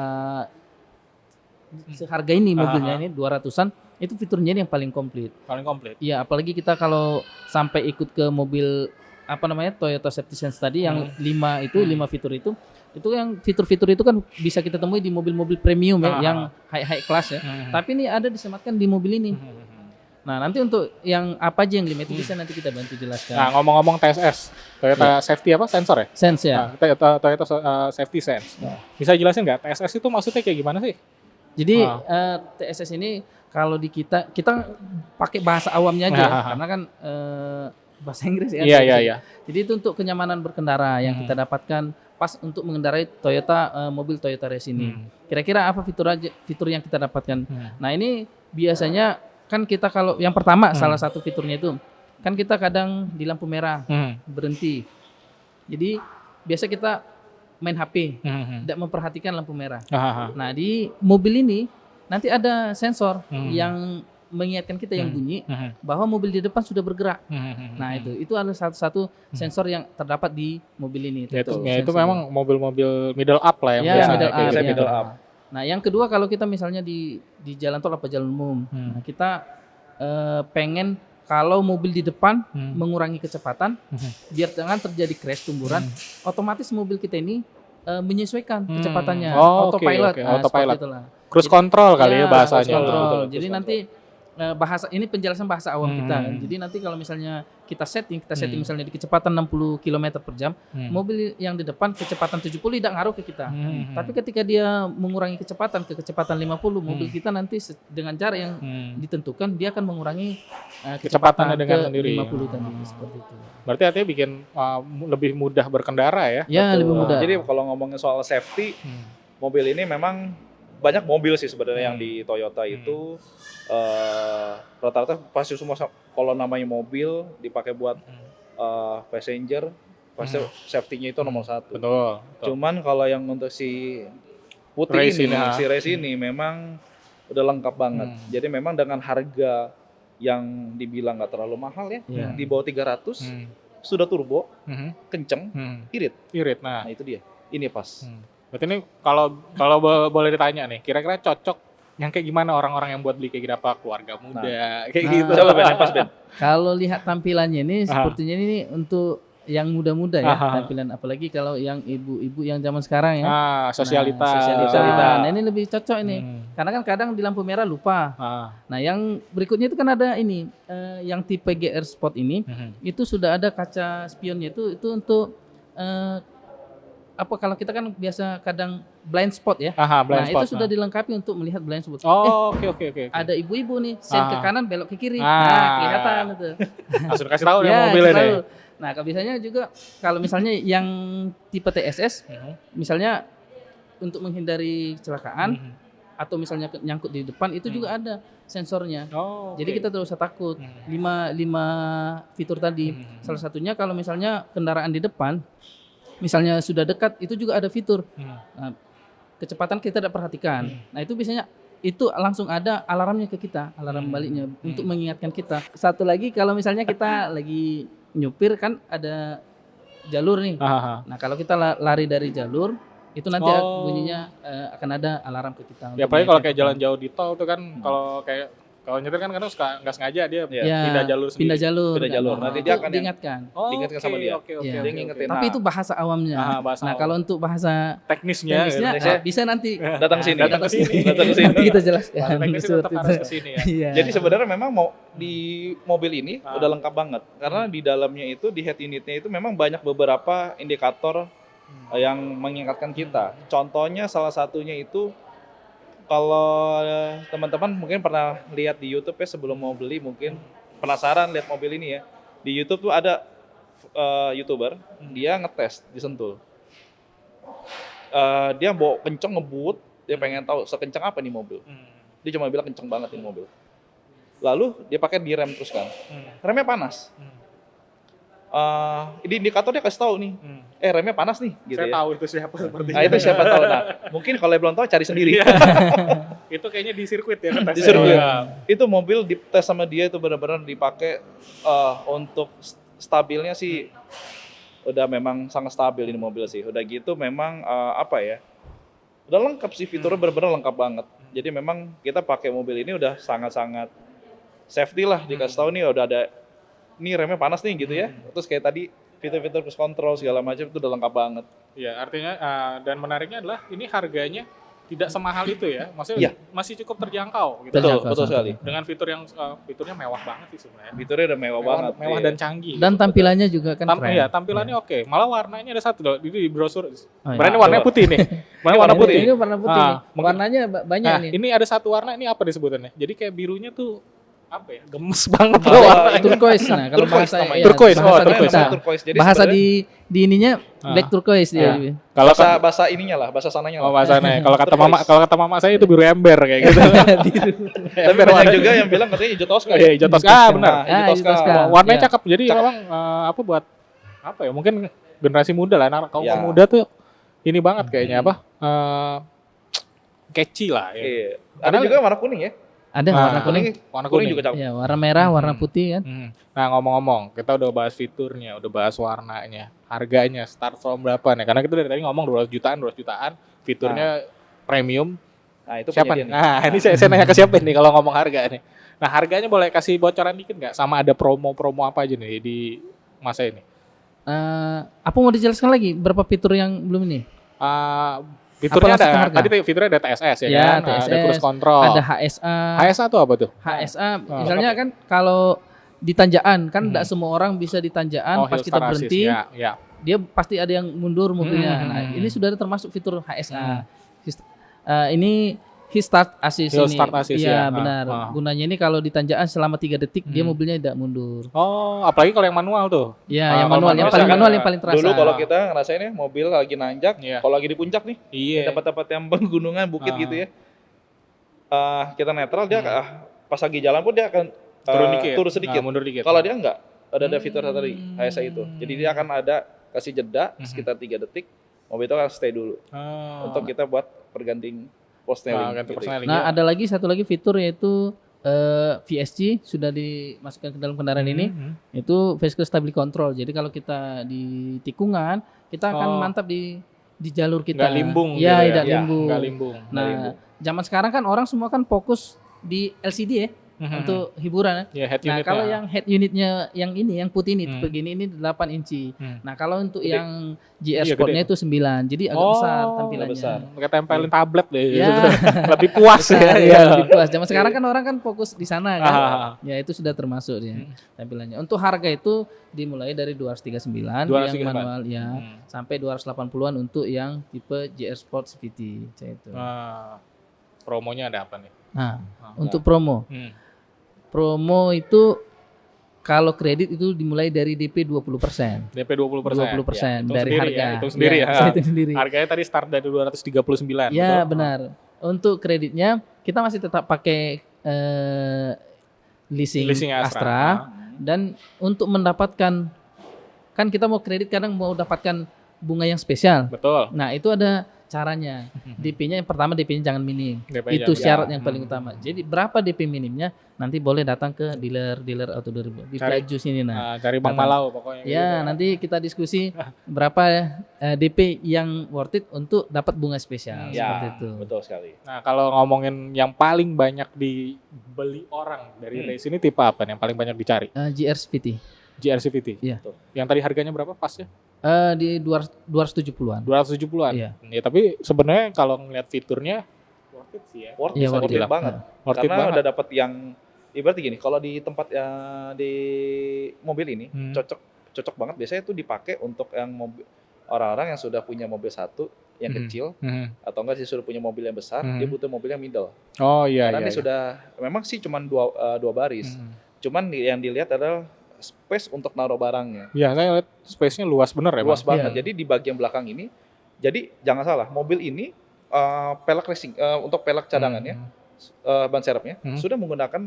seharga ini mobilnya ini 200-an, itu fiturnya ini yang paling komplit. Paling komplit. Iya, apalagi kita kalau sampai ikut ke mobil Toyota Safety Sense tadi yang 5 fitur itu yang fitur-fitur itu kan bisa kita temui di mobil-mobil premium ya, yang high class ya. Tapi ini ada disematkan di mobil ini. Nah, nanti untuk yang apa aja yang 5 itu bisa nanti kita bantu jelaskan. Nah, ngomong-ngomong TSS, Toyota Safety apa? Sensor ya? Sense ya. Toyota Safety Sense. Bisa jelasin nggak TSS itu maksudnya kayak gimana sih? Jadi TSS ini kalau di kita pakai bahasa awamnya aja karena kan bahasa Inggris ya. Iya. Jadi itu untuk kenyamanan berkendara yang kita dapatkan pas untuk mengendarai mobil Toyota Race ini. Kira-kira apa fitur yang kita dapatkan? Nah, ini biasanya kan kita kalau yang pertama salah satu fiturnya itu kan kita kadang di lampu merah berhenti. Jadi biasa kita main HP, tidak memperhatikan lampu merah. Nah, di mobil ini nanti ada sensor yang mengingatkan kita yang bunyi bahwa mobil di depan sudah bergerak. Nah, itu adalah satu sensor yang terdapat di mobil ini. Itu memang mobil-mobil middle up lah yang biasa. Middle up. Nah, yang kedua kalau kita misalnya di jalan tol apa jalan umum, nah, kita pengen kalau mobil di depan mengurangi kecepatan biar jangan terjadi crash tumburan, otomatis mobil kita ini menyesuaikan kecepatannya, autopilot. Autopilot. Cruise control kali ya bahasanya. Betul. Jadi nanti bahasa ini penjelasan bahasa awam kita. Jadi nanti kalau misalnya kita setting misalnya di kecepatan 60 km per jam, mobil yang di depan kecepatan 70 tidak ngaruh ke kita. Tapi ketika dia mengurangi kecepatan ke kecepatan 50, mobil kita nanti dengan cara yang ditentukan dia akan mengurangi kecepatan dengan ke sendiri. 50 tadi seperti itu. Berarti artinya bikin lebih mudah berkendara ya? Ya, lebih mudah. Jadi kalau ngomongin soal safety, mobil ini memang banyak mobil sih sebenarnya yang di Toyota itu rata-rata pasti semua kalau namanya mobil dipakai buat passenger pasti safety-nya itu nomor 1. Betul. Cuman kalau yang untuk si putih si race ini memang udah lengkap banget. Jadi memang dengan harga yang dibilang nggak terlalu mahal ya, di bawah 300 sudah turbo, kenceng, irit. Nah, itu dia. Ini pas. Berarti ini kalau boleh ditanya nih, kira-kira cocok yang kayak gimana orang-orang yang buat beli kayak gini, apa keluarga muda kayak gitu? Coba Ben. Kalau lihat tampilannya ini sepertinya ini untuk yang muda-muda ya tampilan, apalagi kalau yang ibu-ibu yang zaman sekarang ya. Sosialita. Nah, ini lebih cocok ini. Karena kan kadang di lampu merah lupa. Nah, yang berikutnya itu kan ada ini yang tipe GR Sport ini itu sudah ada kaca spionnya itu untuk kalau kita kan biasa kadang blind spot ya. Itu sudah dilengkapi untuk melihat blind spot. Oke. Ada ibu-ibu nih, sen ke kanan belok ke kiri. Nah, kelihatan itu. Langsung kasih tahu ya mobilnya nih. Nah, biasanya juga kalau misalnya yang tipe TSS, misalnya untuk menghindari kecelakaan atau misalnya nyangkut di depan itu juga ada sensornya. Jadi kita tidak usah takut. 5 fitur tadi. Salah satunya kalau misalnya kendaraan di depan misalnya sudah dekat, itu juga ada fitur. Nah, kecepatan kita tidak perhatikan. Nah, itu biasanya itu langsung ada alarmnya ke kita, alarm baliknya untuk mengingatkan kita. Satu lagi kalau misalnya kita lagi nyupir kan ada jalur nih. Nah, kalau kita lari dari jalur itu nanti bunyinya akan ada alarm ke kita. Ya, apalagi kalau kayak jalan jauh di tol tuh kan kalau nyetir kan kadang suka nggak sengaja dia pindah jalur sendiri. Pindah jalur. Nanti dia akan diingatkan. Diingatkan sama dia. Dia ngingetin. Tapi itu bahasa awamnya. Kalau untuk bahasa teknisnya bisa nanti datang ke sini. Nanti kita jelaskan. Teknisnya tetap harus ke sini ya. Jadi sebenarnya memang di mobil ini udah lengkap banget karena di dalamnya itu di head unitnya itu memang banyak beberapa indikator yang mengingatkan kita. Contohnya salah satunya itu Kalau teman-teman mungkin pernah lihat di YouTube ya sebelum mau beli, mungkin penasaran lihat mobil ini ya. Di YouTube tuh ada YouTuber, dia ngetes di Sentul. Dia bawa kenceng ngebut, dia pengen tahu sekencang apa nih mobil. Dia cuma bilang kenceng banget ini mobil. Lalu dia pakai di rem terus kan. Remnya panas. Ini indikator dia kasih tahu nih. Remnya panas nih gitu. Saya ya. tahu itu siapa sepertinya. Nah, itu siapa tahu. Nah, mungkin kalau belum tahu cari sendiri. Itu kayaknya di sirkuit ya Di sirkuit. Itu mobil dites sama dia itu benar-benar dipakai untuk stabilnya sih udah memang sangat stabil ini mobil sih. Udah gitu memang apa ya? Udah lengkap sih fiturnya benar-benar lengkap banget. Jadi memang kita pakai mobil ini udah sangat-sangat safety lah, dikasih tahu nih udah ada nih remnya panas nih gitu ya. Terus kayak tadi fitur-fitur cruise control segala macam itu udah lengkap banget. Ya, artinya dan menariknya adalah ini harganya tidak semahal itu ya. Maksudnya masih cukup terjangkau gitu. Betul sekali. Dengan fitur yang fiturnya mewah banget sih sebenarnya. Fiturnya udah mewah banget. Mewah dan canggih. Dan tampilannya juga kan keren. Iya, tampilannya oke. Malah warnanya ada satu loh. Ini di brosur. Berarti warnanya putih nih. Warna putih. Ini warna putih. Warnanya banyak nih. Ini ada satu warna, ini apa disebutannya? Jadi kayak birunya tuh apa ya? Gemes banget loh warnanya. Turquoise. Nah, kalau bahasa turquoise. Jadi bahasa di ininya black turquoise dia. Kalau bahasa ininya lah, bahasa sananya lah. Oh, bahasanya. Kalau kata mama saya itu biru ember kayak gitu. Tapi banyak juga yang bilang katanya hijau toska. Iya, hijau toska. Benar. Hijau toska. Warnanya cakep. Jadi memang apa buat apa ya? Mungkin generasi muda lah, anak kaum muda tuh ini banget kayaknya apa? Catchy lah ya. Iya. Ada juga warna kuning ya. Ada warna kuning. Warna kuning juga cakep. Ya, warna merah, warna putih kan. Nah, ngomong-ngomong, kita udah bahas fiturnya, udah bahas warnanya, harganya start from berapa nih? Karena kita dari tadi ngomong 200 jutaan, fiturnya premium. Nah, itu siapa nih? Nah, ini saya nanya ke siapa nih kalau ngomong harga nih. Nah, harganya boleh kasih bocoran dikit nggak? Sama ada promo-promo apa aja nih di masa ini? Apa mau dijelaskan lagi? Berapa fitur yang belum ini? Fiturnya ada, tadi fiturnya ada TSS ya kan? TSS, ada cruise control. Ada HSA. HSA itu apa tuh? HSA, misalnya kan kalau di tanjakan, kan tidak semua orang bisa di tanjakan pas kita berhenti. Ya. Dia pasti ada yang mundur mobilnya. Nah, ini sudah termasuk fitur HSA. Ini Hill Start Assist ini. Start Assist, ya, benar. Gunanya ini kalau di tanjakan selama 3 detik dia mobilnya tidak mundur. Oh, apalagi kalau yang manual tuh. Ya, yang manual, yang paling manual yang paling terasa. Dulu kalau kita ngerasain ya mobil lagi nanjak, kalau lagi di puncak nih, tempat-tempat yang pegunungan, bukit gitu ya. Kita netral dia pas lagi jalan pun dia akan turun sedikit. Mundur dikit. Kalau dia enggak, ada fitur tadi HSA itu. Jadi dia akan ada kasih jeda sekitar 3 detik, mobil itu akan stay dulu. Untuk kita buat pergantian postneling. Nah, ada lagi satu lagi fitur yaitu VSC sudah dimasukkan ke dalam kendaraan ini, itu Vehicle Stability Control. Jadi kalau kita di tikungan, kita akan mantap di jalur kita. Nggak limbung. Ya, gitu tidak limbung. Nggak limbung. Nah, zaman sekarang kan orang semua kan fokus di LCD ya. Untuk hiburan ya. Nah, kalau yang head unitnya yang ini, yang putih ini, begini ini 8 inci. Nah, kalau untuk yang GR Sportnya itu 9, jadi agak besar tampilannya. Kayak tempelin tablet deh. Ya. Lebih puas ya. Lebih puas. Zaman sekarang kan orang kan fokus di sana kan. Ya, itu sudah termasuk ya tampilannya. Untuk harga itu dimulai dari 239 yang manual ya, sampai 280-an untuk yang tipe GR Sport CVT itu. Promonya ada apa nih? Nah, untuk promo. Promo itu kalau kredit itu dimulai dari DP 20%. DP 20%. 20% dari harga. Itu sendiri ya. Itu sendiri. Harganya tadi start dari 239. Ya, benar. Untuk kreditnya kita masih tetap pakai leasing Astra. Dan untuk mendapatkan, kan kita mau kredit kadang mau dapatkan bunga yang spesial. Betul. Nah, itu ada caranya. DP-nya yang pertama DP-nya jangan minim. Itu syarat yang paling utama. Jadi berapa DP minimnya nanti boleh datang ke dealer Auto 2000 di Plaju sini cari Bang Malau pokoknya. Ya, gitu. Nanti kita diskusi berapa DP yang worth it untuk dapat bunga spesial seperti itu. Betul sekali. Nah, kalau ngomongin yang paling banyak dibeli orang dari race ini tipe apa nih yang paling banyak dicari? GR CVT. GR CVT. Iya. Yang tadi harganya berapa pasnya? Di 270-an. 270-an. Iya. Ya, tapi sebenarnya kalau ngeliat fiturnya worth it sih ya. Worth it banget. Karena udah dapat yang ibarat gini, kalau di tempat di mobil ini cocok banget. Biasanya itu dipakai untuk yang mobil orang-orang yang sudah punya mobil satu, yang kecil, atau enggak dia sudah punya mobil yang besar, dia butuh mobil yang middle. Oh iya. Karena dia sudah, memang sih cuma dua baris. Cuman yang dilihat adalah space untuk naruh barangnya. Iya, saya lihat space-nya luas bener ya, luas Bang? banget. Jadi di bagian belakang ini, jadi jangan salah, mobil ini pelek racing, untuk pelek cadangannya, ban serepnya sudah menggunakan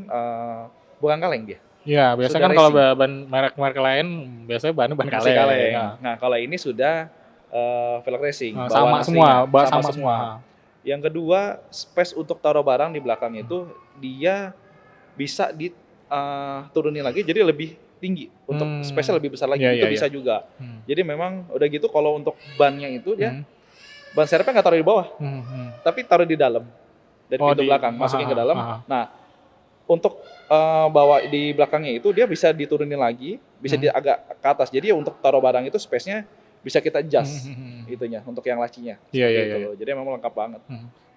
bukan kaleng dia. Iya, biasanya kan kalau ban merek-merek lain biasanya ban kaleng. Nah, kalau ini sudah velg racing, sama semua. Yang kedua, space untuk taruh barang di belakangnya itu dia bisa diturunin lagi, jadi lebih tinggi untuk space lebih besar lagi. Itu bisa juga. Jadi memang udah gitu, kalau untuk bannya itu dia ban serepnya nggak taruh di bawah, tapi taruh di dalam dari pintu belakang, masukin ke dalam. Nah, untuk bawa di belakangnya itu dia bisa diturunin lagi, bisa agak ke atas. Jadi untuk taruh barang itu space-nya bisa kita adjust itunya untuk yang lacinya. Iya. Jadi memang lengkap banget.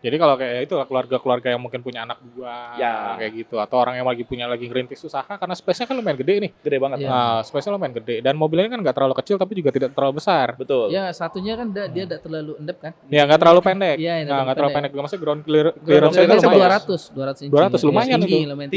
Jadi kalau kayak itu keluarga-keluarga yang mungkin punya anak buah kayak gitu, atau orang yang lagi ngerintis usaha, karena space-nya kan lumayan gede nih. Gede banget. Space-nya lumayan gede, dan mobilnya kan nggak terlalu kecil tapi juga tidak terlalu besar. Betul. Ya, satunya kan dia tidak terlalu endep kan. Ya, nggak terlalu pendek. Iya, nggak terlalu pendek. Maksudnya ground clearance-nya 200 inci. 200 lumayan itu. Lumayan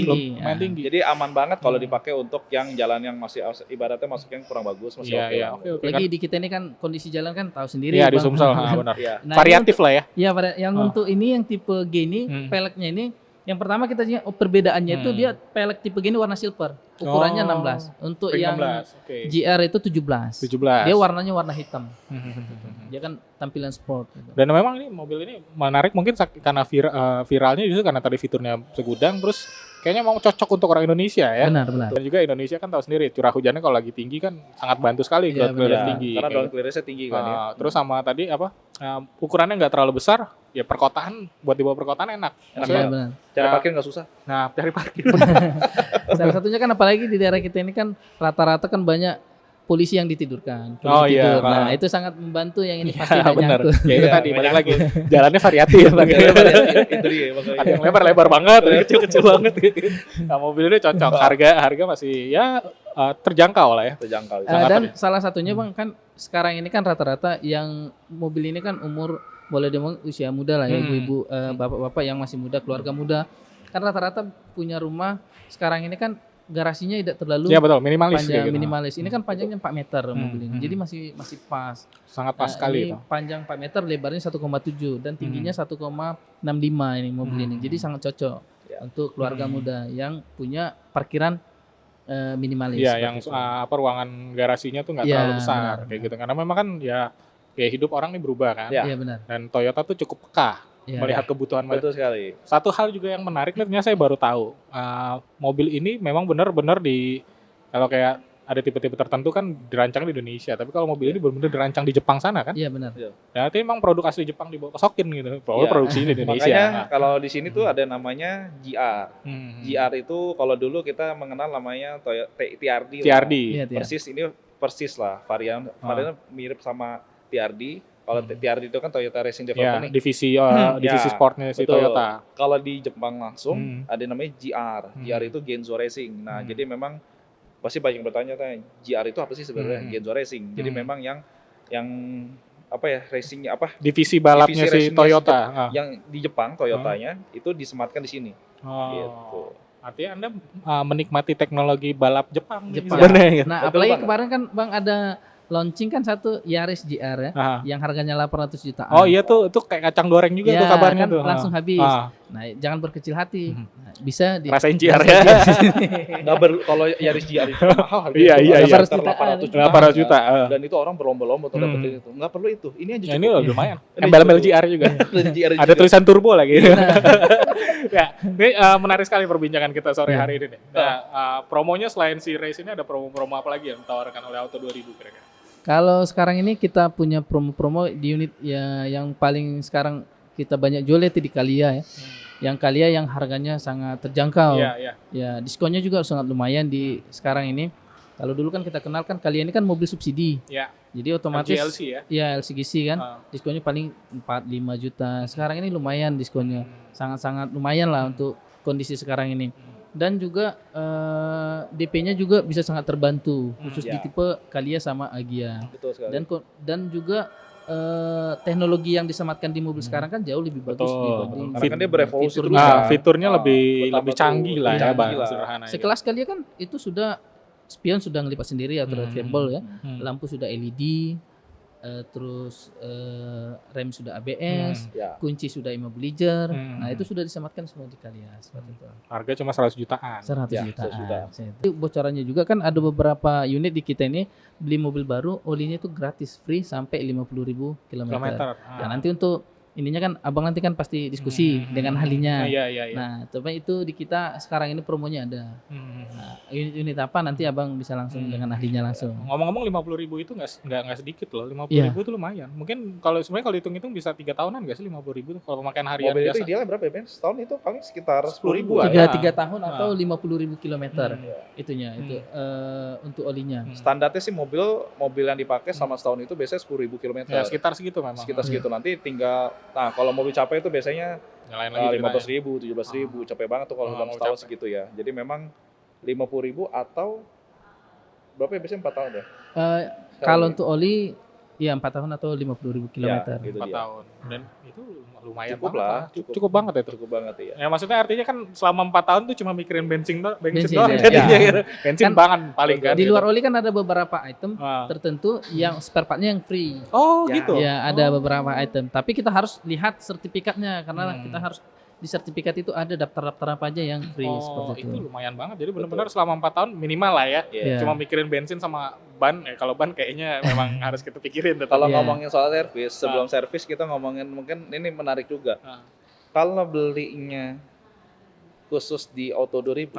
tinggi. Jadi aman banget kalau dipakai untuk yang jalan yang masih ibaratnya masuk yang kurang bagus, masih oke. Lagi di kita ini kan kondisi jalan kan tahu sendiri. Iya, di Sumsel, benar. Nah, variatif lah ya. Iya, yang untuk ini yang tipe gini, peleknya ini, yang pertama kita lihat perbedaannya itu dia pelek tipe gini warna silver, ukurannya 16. Untuk yang 16. GR itu 17. Dia warnanya warna hitam. Dia kan tampilan sport. Gitu. Dan memang ini mobil ini menarik mungkin karena viralnya justru karena tadi fiturnya segudang, terus kayaknya mau cocok untuk orang Indonesia ya. Benar. Dan juga Indonesia kan tahu sendiri curah hujannya kalau lagi tinggi kan sangat bantu sekali ground clearance tinggi. Karena ground clearance tinggi kan ya. Terus sama tadi ukurannya nggak terlalu besar, ya perkotaan, buat dibawa perkotaan enak. Benar. Cari parkir nggak susah. Nah, cari parkir. Salah satunya kan apalagi di daerah kita ini kan rata-rata kan banyak polisi yang ditidurkan. Tidur. Iya. Nah, itu sangat membantu yang ini pasti benar. nyangkut. Ya itu tadi balik lagi. Jalannya variatif. Itu dia makanya. Ada yang lebar banget, ada yang kecil-kecil banget. Nah, mobil ini cocok. Harga masih ya terjangkau lah ya. Terjangkau. Dan salah satunya Bang kan sekarang ini kan rata-rata yang mobil ini kan umur boleh dibilang usia muda lah ya, ibu-ibu, bapak-bapak yang masih muda, keluarga muda. Kan rata-rata punya rumah sekarang ini kan garasinya tidak terlalu minimalis panjang, gitu. Minimalis. Ini kan panjangnya 4 meter mobil ini. Jadi masih pas. Sangat pas sekali itu. Panjang 4 meter, lebarnya 1,7 dan tingginya 1,65 ini mobil ini. Jadi sangat cocok untuk keluarga muda yang punya parkiran minimalis. Iya, yang ruangan garasinya tuh nggak terlalu besar kayak gitu. Karena memang kan ya hidup orang ini berubah kan. Iya benar. Dan Toyota tuh cukup peka melihat kebutuhan mereka. Betul sekali. Satu hal juga yang menarik nih, ternyata saya baru tahu. Mobil ini memang benar-benar kalau kayak ada tipe-tipe tertentu kan dirancang di Indonesia, tapi kalau mobil ini benar-benar dirancang di Jepang sana kan? Iya benar. Berarti memang produk asli Jepang dibawa ke Sokin gitu. Produksi di Indonesia. Makanya kalau di sini tuh ada namanya GR. GR itu kalau dulu kita mengenal namanya TRD. Persis ini lah varian mirip sama TRD. Kalau TRD itu kan Toyota Racing Development divisi sportnya si Toyota. Kalau di Jepang langsung ada namanya GR. GR itu Genzo Racing. Nah, jadi memang pasti banyak yang bertanya GR itu apa sih sebenarnya? Genzo Racing. Jadi memang yang apa ya, racingnya apa? Divisi balapnya si Toyota. Yang di Jepang Toyotanya itu disematkan di sini. Gitu. Artinya Anda menikmati teknologi balap Jepang. Nah, apalagi kemarin kan Bang ada launching kan satu Yaris GR ya, yang harganya 800 jutaan. Oh iya tuh kayak kacang goreng juga tuh kabarnya kan tuh. Langsung habis. Nah, jangan berkecil hati. Nah, bisa rasain GR ya. Kalau Yaris GR itu mahal harganya. Iya. 800 juta. Dan itu orang berlomba-lomba untuk dapetin itu. Enggak perlu itu. Ini aja cukup. Ini lumayan. Embel-embel GR juga. Ada tulisan turbo lagi. Ya, ini menarik sekali perbincangan kita sore hari ini nih. Nah, promonya selain si race ini ada promo-promo apa lagi yang ditawarkan oleh Auto 2000 kira-kira? Kalau sekarang ini kita punya promo-promo di unit ya yang paling sekarang kita banyak jual itu di Calia ya. Yang Calia yang harganya sangat terjangkau. Ya, diskonnya juga sangat lumayan di sekarang ini. Kalau dulu kan kita kenal kan Calia ini kan mobil subsidi. Jadi otomatis LCGC LCGC kan. Diskonnya paling 4-5 juta. Sekarang ini lumayan diskonnya. Sangat-sangat lumayan lah untuk kondisi sekarang ini. Dan juga DP-nya juga bisa sangat terbantu khusus di tipe Calia sama Agya. Betul sekali. Dan juga teknologi yang disematkan di mobil sekarang kan jauh lebih bagus dibanding karena kan dia berevolusi terus. Fiturnya lebih canggih lah ya, Bang. Sederhana. Sekelas kali kan itu sudah spion sudah ngelipat sendiri atau retractable ya. Lampu sudah LED, terus rem sudah ABS, kunci sudah immobilizer. Nah, itu sudah disematkan semua di Kalia seperti itu. Harga cuma 100 jutaan. 100 jutaan. Itu bocorannya juga kan ada beberapa unit di kita ini beli mobil baru, olinya itu gratis free sampai 50.000 kilometer. Nah, nanti untuk ininya kan abang nanti kan pasti diskusi dengan ahlinya. Iya. Nah, coba itu di kita sekarang ini promonya ada. Nah, unit apa nanti abang bisa langsung dengan ahlinya langsung. Ngomong-ngomong 50.000 itu nggak sedikit loh. 50.000 itu lumayan. Mungkin kalau sebenarnya kalau hitung-hitung bisa 3 tahunan nggak sih 50.000 tuh kalau pemakaian harian mobil biasa. Mobil itu idealnya berapa ya, Ben? Setahun itu paling sekitar 10.000 3 tahun atau 50.000 kilometer. Itunya itu untuk olinya. Standarnya sih mobil yang dipakai selama setahun itu biasanya 10.000 kilometer. Ya, sekitar segitu memang. Sekitar segitu. Nanti tinggal kalau mobil capek itu biasanya 15.000, 17.000, capek banget tuh kalau dalam setahun segitu ya. Jadi memang 50.000 atau berapa ya biasanya 4 tahun ya? Kalau untuk oli ya 4 tahun atau 50.000 kilometer. Ya, 4 tahun. Dan itu lumayan cukup banget lah. Cukup banget itu. Cukup banget ya. Ya maksudnya artinya kan selama 4 tahun tuh cuma mikirin bensin doang ya. jadinya gitu. Bensin kan, banget paling kan. Di luar oli kan ada beberapa item tertentu yang spare partnya yang free. Oh gitu. Ya ada beberapa item. Tapi kita harus lihat sertifikatnya karena kita harus di sertifikat itu ada daftar-daftar apa aja yang free seperti itu. Itu lumayan banget. Jadi benar-benar selama 4 tahun minimal lah ya. Cuma mikirin bensin sama ban. Kalau ban kayaknya memang harus kita pikirin. Kalau ngomongin soal servis, sebelum servis kita ngomongin mungkin ini menarik juga. Kalau belinya khusus di Auto 2000,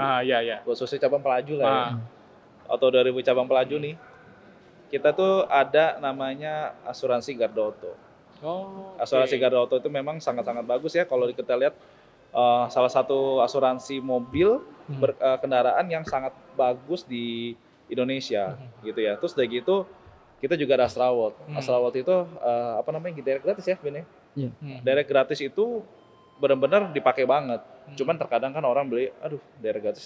khususnya cabang pelaju lah ya. Auto 2000 cabang pelaju nih, kita tuh ada namanya asuransi Garda Auto. Asuransi Garda Auto itu memang sangat-sangat bagus ya kalau kita lihat salah satu asuransi mobil kendaraan yang sangat bagus di Indonesia gitu ya. Terus dari gitu kita juga ada Astrawald. Astrawald itu direct gratis ya Ben ya. Direct gratis itu benar-benar dipakai banget. Cuman terkadang kan orang beli, aduh direct gratis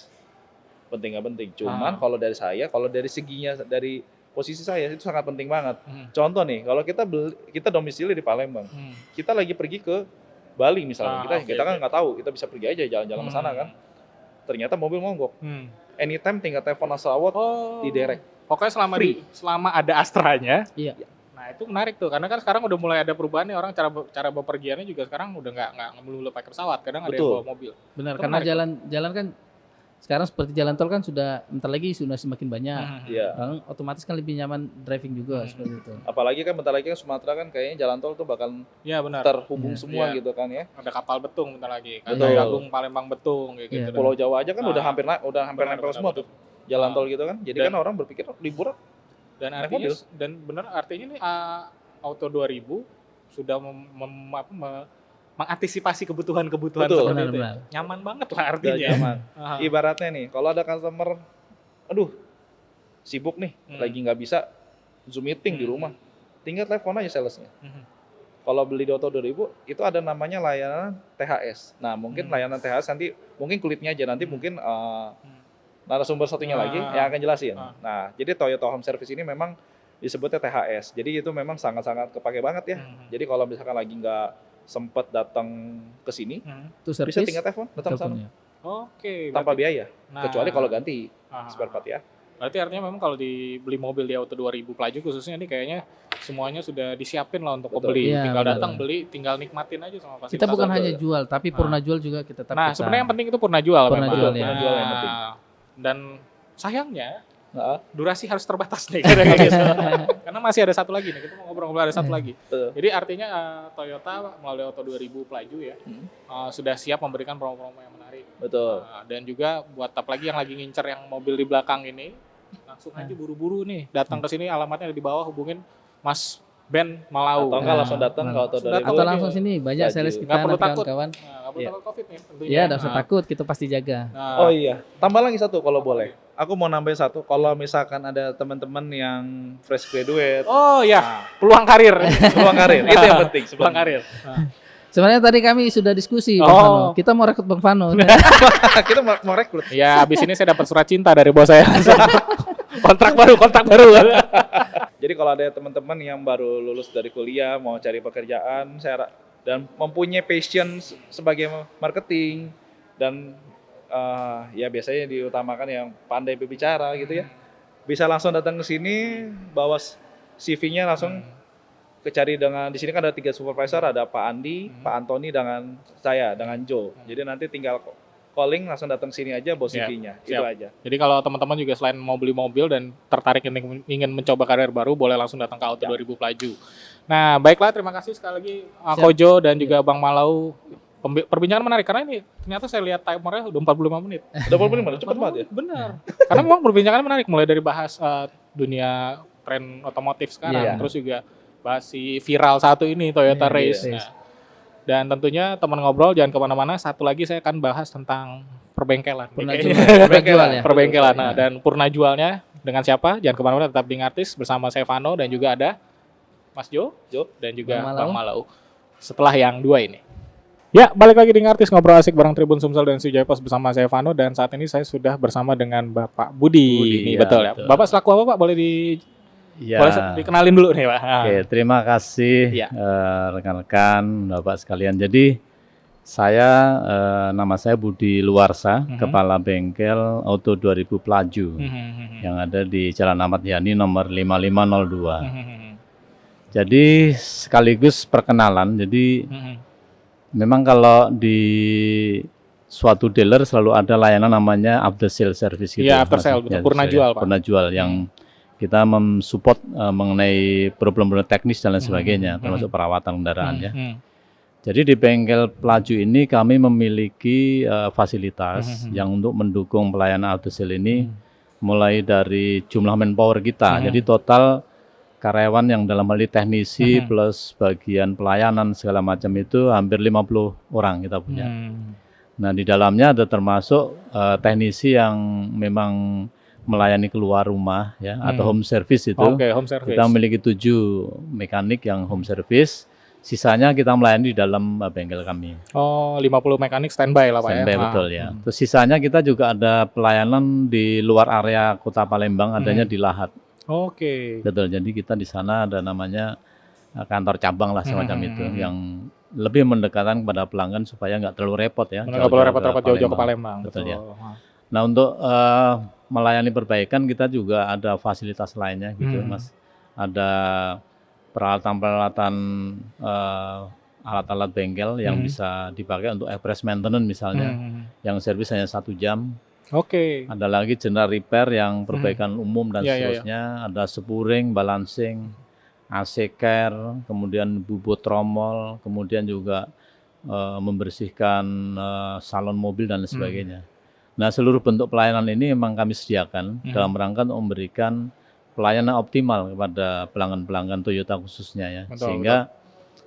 penting nggak penting. Cuman kalau dari saya, kalau dari seginya dari posisi saya itu sangat penting banget. Contoh nih, kalau kita domisili di Palembang, kita lagi pergi ke Bali misalnya, kita kan nggak tahu, kita bisa pergi aja jalan-jalan ke sana kan. Ternyata mobil mogok. Anytime tinggal telepon Astrawald di direct. Pokoknya selama ada Astranya. Iya. Nah itu menarik tuh, karena kan sekarang udah mulai ada perubahan nih, orang cara bepergiannya juga sekarang udah nggak melulu pakai pesawat, kadang ada yang bawa mobil. Benar, karena jalan kan sekarang seperti jalan tol kan sudah bentar lagi sudah semakin banyak. Orang otomatis kan lebih nyaman driving juga seperti itu. Apalagi kan bentar lagi kan Sumatera kan kayaknya jalan tol tuh bakal terhubung semua gitu kan ya. Ada kapal betung bentar lagi. Kayak Agung Palembang betung kayak gitu. Pulau Jawa aja kan udah hampir nempel semua tuh jalan tol gitu kan. Jadi kan orang berpikir liburan. Dan artinya nih Auto 2000 sudah mengantisipasi kebutuhan seperti itu. Nyaman banget lah artinya. Ibaratnya nih, kalau ada customer, aduh sibuk nih, lagi nggak bisa Zoom meeting di rumah, tinggal telepon aja salesnya. Kalau beli di Auto 2000, itu ada namanya layanan THS. Nah mungkin layanan THS nanti, mungkin kulitnya aja nanti mungkin narasumber satunya lagi yang akan jelasin. Nah jadi Toyota Home Service ini memang disebutnya THS. Jadi itu memang sangat-sangat kepake banget ya. Jadi kalau misalkan lagi nggak sempat datang ke sini, bisa tinggal telepon, datang sana. Tanpa biaya, kecuali kalau ganti spare part ya. Berarti artinya memang kalau dibeli mobil di Auto 2000 Pelaju khususnya ini kayaknya semuanya sudah disiapin lah untuk pembeli. Tinggal datang beli, tinggal nikmatin aja sama fasilitas. Kita bukan hanya jual, tapi purna jual juga kita tetap. Nah, sebenarnya yang penting itu purna jual. Purna jual ya. Yang penting. Dan sayangnya durasi harus terbatas nih gitu. Karena masih ada satu lagi nih, kita mau ngobrol ada satu lagi. Jadi artinya Toyota melalui Auto 2000 Pelaju ya sudah siap memberikan promo-promo yang menarik. Betul. Dan juga buat lagi yang lagi ngincer yang mobil di belakang ini, langsung aja buru-buru nih datang ke sini, alamatnya ada di bawah, hubungin Mas Ben Malau. Atau enggak langsung datang ke Auto 2000. Atau langsung sini, banyak sales kita kawan-kawan. Nggak perlu takut COVID nih tentunya. Iya, enggak usah takut, kita pasti jaga. Oh iya, tambah lagi satu kalau boleh. Aku mau nambahin satu, kalau misalkan ada teman-teman yang fresh graduate. Oh iya, peluang karir. Peluang karir, itu yang penting. Peluang karir. Sebenarnya tadi kami sudah diskusi, Bang Fano. Kita mau rekrut Bang Fano. Kita mau rekrut. Ya, abis ini saya dapat surat cinta dari bos saya. Kontrak baru. Jadi Jadi kalau ada teman-teman yang baru lulus dari kuliah mau cari pekerjaan, dan mempunyai passion sebagai marketing dan ya biasanya diutamakan yang pandai berbicara gitu ya. Bisa langsung datang ke sini, bawa CV-nya langsung kecari dengan, di sini kan ada 3 supervisor, ada Pak Andi, Pak Antoni dengan saya, dengan Joe. Jadi nanti tinggal calling langsung datang sini aja bawa CV-nya. Itu aja. Jadi kalau teman-teman juga selain mau beli mobil dan tertarik ingin mencoba karir baru, boleh langsung datang ke Auto 2000 Pelaju. Nah, baiklah, terima kasih sekali lagi Kojo dan juga Bang Malau. Perbincangan menarik karena ini ternyata saya lihat timernya udah 45 menit. Udah 45 menit, cepet banget ya? Benar. Karena memang perbincangan menarik, mulai dari bahas dunia tren otomotif sekarang, terus juga bahas si viral satu ini Toyota Race. Nah, dan tentunya teman ngobrol jangan kemana-mana. Satu lagi saya akan bahas tentang perbengkelan. Perbengkelan. Nah, dan purna jualnya dengan siapa? Jangan kemana-mana, tetap di Ngartis bersama saya Vano dan juga ada Mas Jo dan juga Bang Malau. Setelah yang dua ini. Ya, balik lagi di Ngartis, ngobrol asik bareng Tribun Sumsel dan Sriwijaya Pos bersama saya Vano, dan saat ini saya sudah bersama dengan Bapak Budi. Ini betul ya. Bapak selaku apa Pak? Boleh dikenalin dulu nih Pak. Oke, terima kasih rekan-rekan Bapak sekalian. Jadi nama saya Budi Luarsa, Kepala Bengkel Auto 2000 Pelaju yang ada di Jalan Ahmad Yani nomor 5502. Jadi sekaligus perkenalan. Jadi memang kalau di suatu dealer selalu ada layanan namanya after sale service gitu. Iya, after sale, purna jual Pak. Purna jual yang kita mensupport mengenai problem-problem teknis dan lain sebagainya, termasuk perawatan kendaraan ya. Jadi di bengkel Pelaju ini kami memiliki fasilitas yang untuk mendukung pelayanan after sale ini, mulai dari jumlah manpower kita. Jadi total karyawan yang dalam hal ini teknisi plus bagian pelayanan segala macam itu hampir 50 orang kita punya. Nah di dalamnya ada termasuk teknisi yang memang melayani keluar rumah ya, atau home service itu. Home service. Kita memiliki 7 mekanik yang home service. Sisanya kita melayani di dalam bengkel kami. Oh, 50 mekanik standby lah Pak. Standby betul ya. Terus sisanya kita juga ada pelayanan di luar area Kota Palembang, adanya di Lahat. Oke. Betul. Jadi kita di sana ada namanya kantor cabang lah semacam itu yang lebih mendekatkan kepada pelanggan supaya nggak terlalu repot ya. Nggak perlu repot-repot jauh-jauh ke Palembang. Betul ya. Nah untuk melayani perbaikan kita juga ada fasilitas lainnya gitu Mas. Ada peralatan-peralatan alat-alat bengkel yang bisa dipakai untuk express maintenance misalnya, yang servis hanya 1 jam. Oke. Ada lagi general repair yang perbaikan umum dan seterusnya. Ada spuring, balancing, AC care, kemudian bubut tromol, kemudian juga membersihkan salon mobil dan sebagainya. Nah seluruh bentuk pelayanan ini memang kami sediakan dalam rangka untuk memberikan pelayanan optimal kepada pelanggan-pelanggan Toyota khususnya ya. Sehingga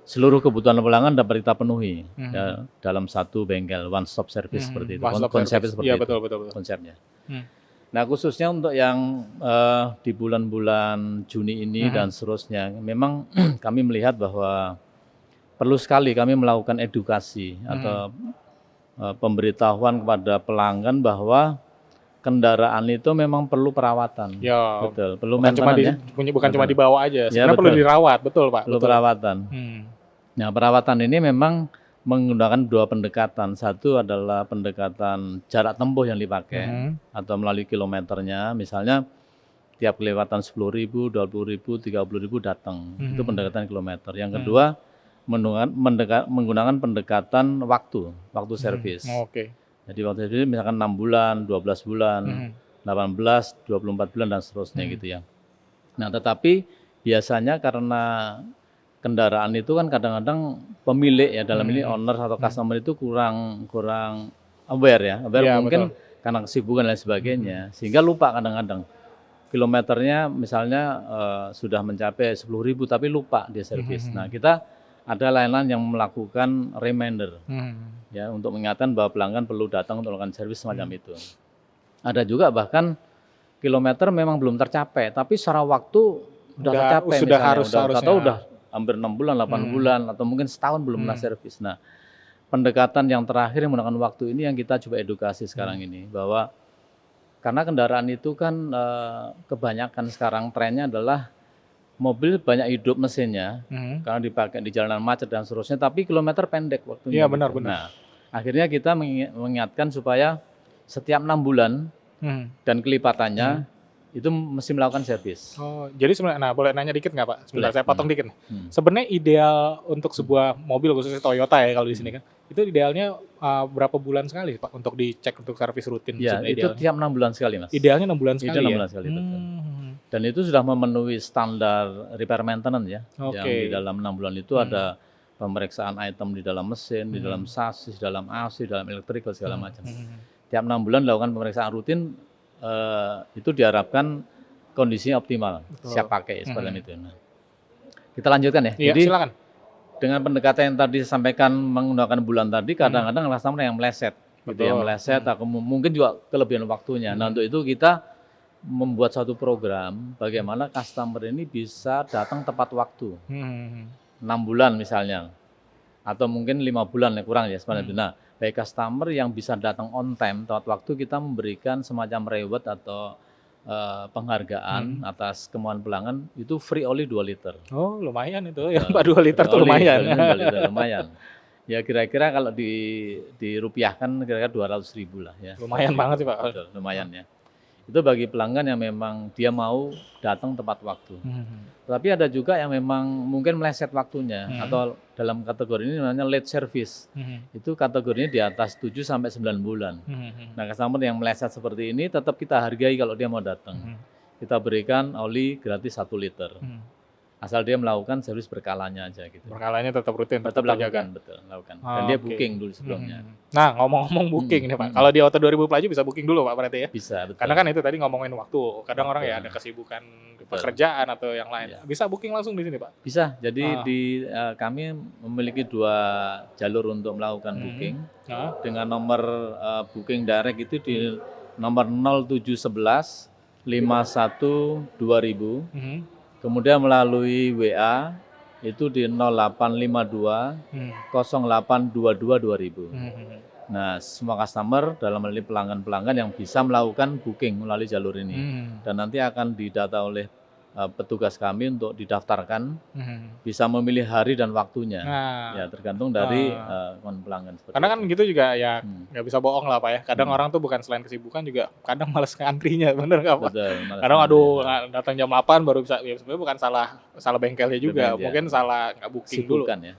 seluruh kebutuhan pelanggan dapat kita penuhi ya, dalam satu bengkel, one stop service seperti itu. Konsepnya seperti itu. Betul. Konsepnya. Nah khususnya untuk yang di bulan-bulan Juni ini dan seterusnya, memang kami melihat bahwa perlu sekali kami melakukan edukasi atau pemberitahuan kepada pelanggan bahwa kendaraan itu memang perlu perawatan. Ya, betul. Perlu maintenance ya. Bukan cuma dibawa aja, sebenarnya perlu dirawat, betul Pak. Perlu perawatan. Nah perawatan ini memang menggunakan 2 pendekatan. Satu adalah pendekatan jarak tempuh yang dipakai atau melalui kilometernya. Misalnya tiap kelewatan 10.000, 20.000, 30.000 datang. Itu pendekatan kilometer. Yang kedua menggunakan pendekatan waktu servis. Jadi waktu servis misalkan 6 bulan, 12 bulan, 18, 24 bulan dan seterusnya gitu ya. Nah tetapi biasanya karena kendaraan itu kan kadang-kadang pemilik ya, dalam ini owner atau customer itu kurang aware ya, mungkin karena kesibukan dan sebagainya, sehingga lupa kadang-kadang kilometernya misalnya sudah mencapai 10.000 tapi lupa dia servis. Nah kita ada layanan yang melakukan reminder ya untuk mengingatkan bahwa pelanggan perlu datang untuk melakukan servis semacam itu. Ada juga bahkan kilometer memang belum tercapai tapi secara waktu sudah tercapai, sudah misalnya, harusnya atau udah hampir 6 bulan, 8 bulan atau mungkin setahun belum pernah servis. Nah, pendekatan yang terakhir yang menggunakan waktu ini yang kita coba edukasi sekarang ini, bahwa karena kendaraan itu kan kebanyakan sekarang trennya adalah mobil banyak hidup mesinnya karena dipakai di jalanan macet dan seterusnya, tapi kilometer pendek waktunya. Iya benar-benar. Nah, akhirnya kita mengingatkan supaya setiap 6 bulan dan kelipatannya itu mesti melakukan servis. Oh, jadi sebenarnya, nah boleh nanya dikit nggak Pak? Sebentar, Boleh. saya potong dikit nih. Sebenarnya ideal untuk sebuah mobil khususnya Toyota ya kalau di sini kan, itu idealnya berapa bulan sekali Pak untuk dicek untuk servis rutin? Ya, itu idealnya? tiap 6 bulan sekali Mas. Idealnya 6 bulan sekali. Itu 6 bulan sekali, betul. Dan itu sudah memenuhi standar repair maintenance ya. Yang di dalam 6 bulan itu ada pemeriksaan item di dalam mesin, di dalam sasis, dalam AC, dalam elektrikal segala macam. Tiap 6 bulan dilakukan pemeriksaan rutin. Itu diharapkan kondisinya optimal, siap pakai seperti itu. Nah, kita lanjutkan ya. Iya, jadi silakan. dengan pendekatan yang tadi disampaikan menggunakan bulan tadi, kadang-kadang customer yang meleset, gitu ya, meleset, atau mungkin juga kelebihan waktunya. Nah, untuk itu kita membuat satu program bagaimana customer ini bisa datang tepat waktu, 6 bulan misalnya, atau mungkin 5 bulan ya kurang ya seperti itu. Nah, baik customer yang bisa datang on time tepat waktu, kita memberikan semacam reward atau penghargaan atas kemauan pelanggan, itu free oli 2 liter. Oh lumayan itu ya Pak, 2 liter tuh lumayan. 2 liter lumayan. Ya kira-kira kalau dirupiahkan kira-kira 200.000 lah ya. Lumayan banget sih Pak. Betul, lumayan ya. Itu bagi pelanggan yang memang dia mau datang tepat waktu. Tapi ada juga yang memang mungkin meleset waktunya, atau dalam kategori ini namanya late service. Itu kategorinya di atas 7 sampai 9 bulan. Nah, customer yang meleset seperti ini tetap kita hargai kalau dia mau datang. Kita berikan oli gratis 1 liter. Asal dia melakukan servis berkalanya aja gitu. Berkalanya tetap rutin, tetap lakukan, betul, lakukan. Dan dia booking dulu sebelumnya. Nah, ngomong-ngomong booking nih Pak. Kalau di Auto 2000 Pelaju bisa booking dulu Pak berarti ya? Bisa, betul. Karena kan itu tadi ngomongin waktu. Kadang orang ya ada kesibukan pekerjaan atau yang lain. Bisa booking langsung di sini Pak? Bisa. Jadi kami memiliki 2 jalur untuk melakukan booking. Dengan nomor booking direct itu di nomor 0711 51 2000. Kemudian melalui WA itu di 0852 0822 2000. Nah, semua customer dalam hal ini pelanggan-pelanggan yang bisa melakukan booking melalui jalur ini. Dan nanti akan didata oleh petugas kami untuk didaftarkan, bisa memilih hari dan waktunya. Ya tergantung dari pelanggan. Karena kan gitu juga ya nggak bisa bohong lah Pak ya. Kadang orang tuh bukan selain kesibukan juga kadang males ngantrinya, bener nggak Pak? Betul, kadang aduh datang jam 8 baru bisa, ya sebenarnya bukan salah bengkelnya juga, mungkin salah nggak booking dulu. Ya.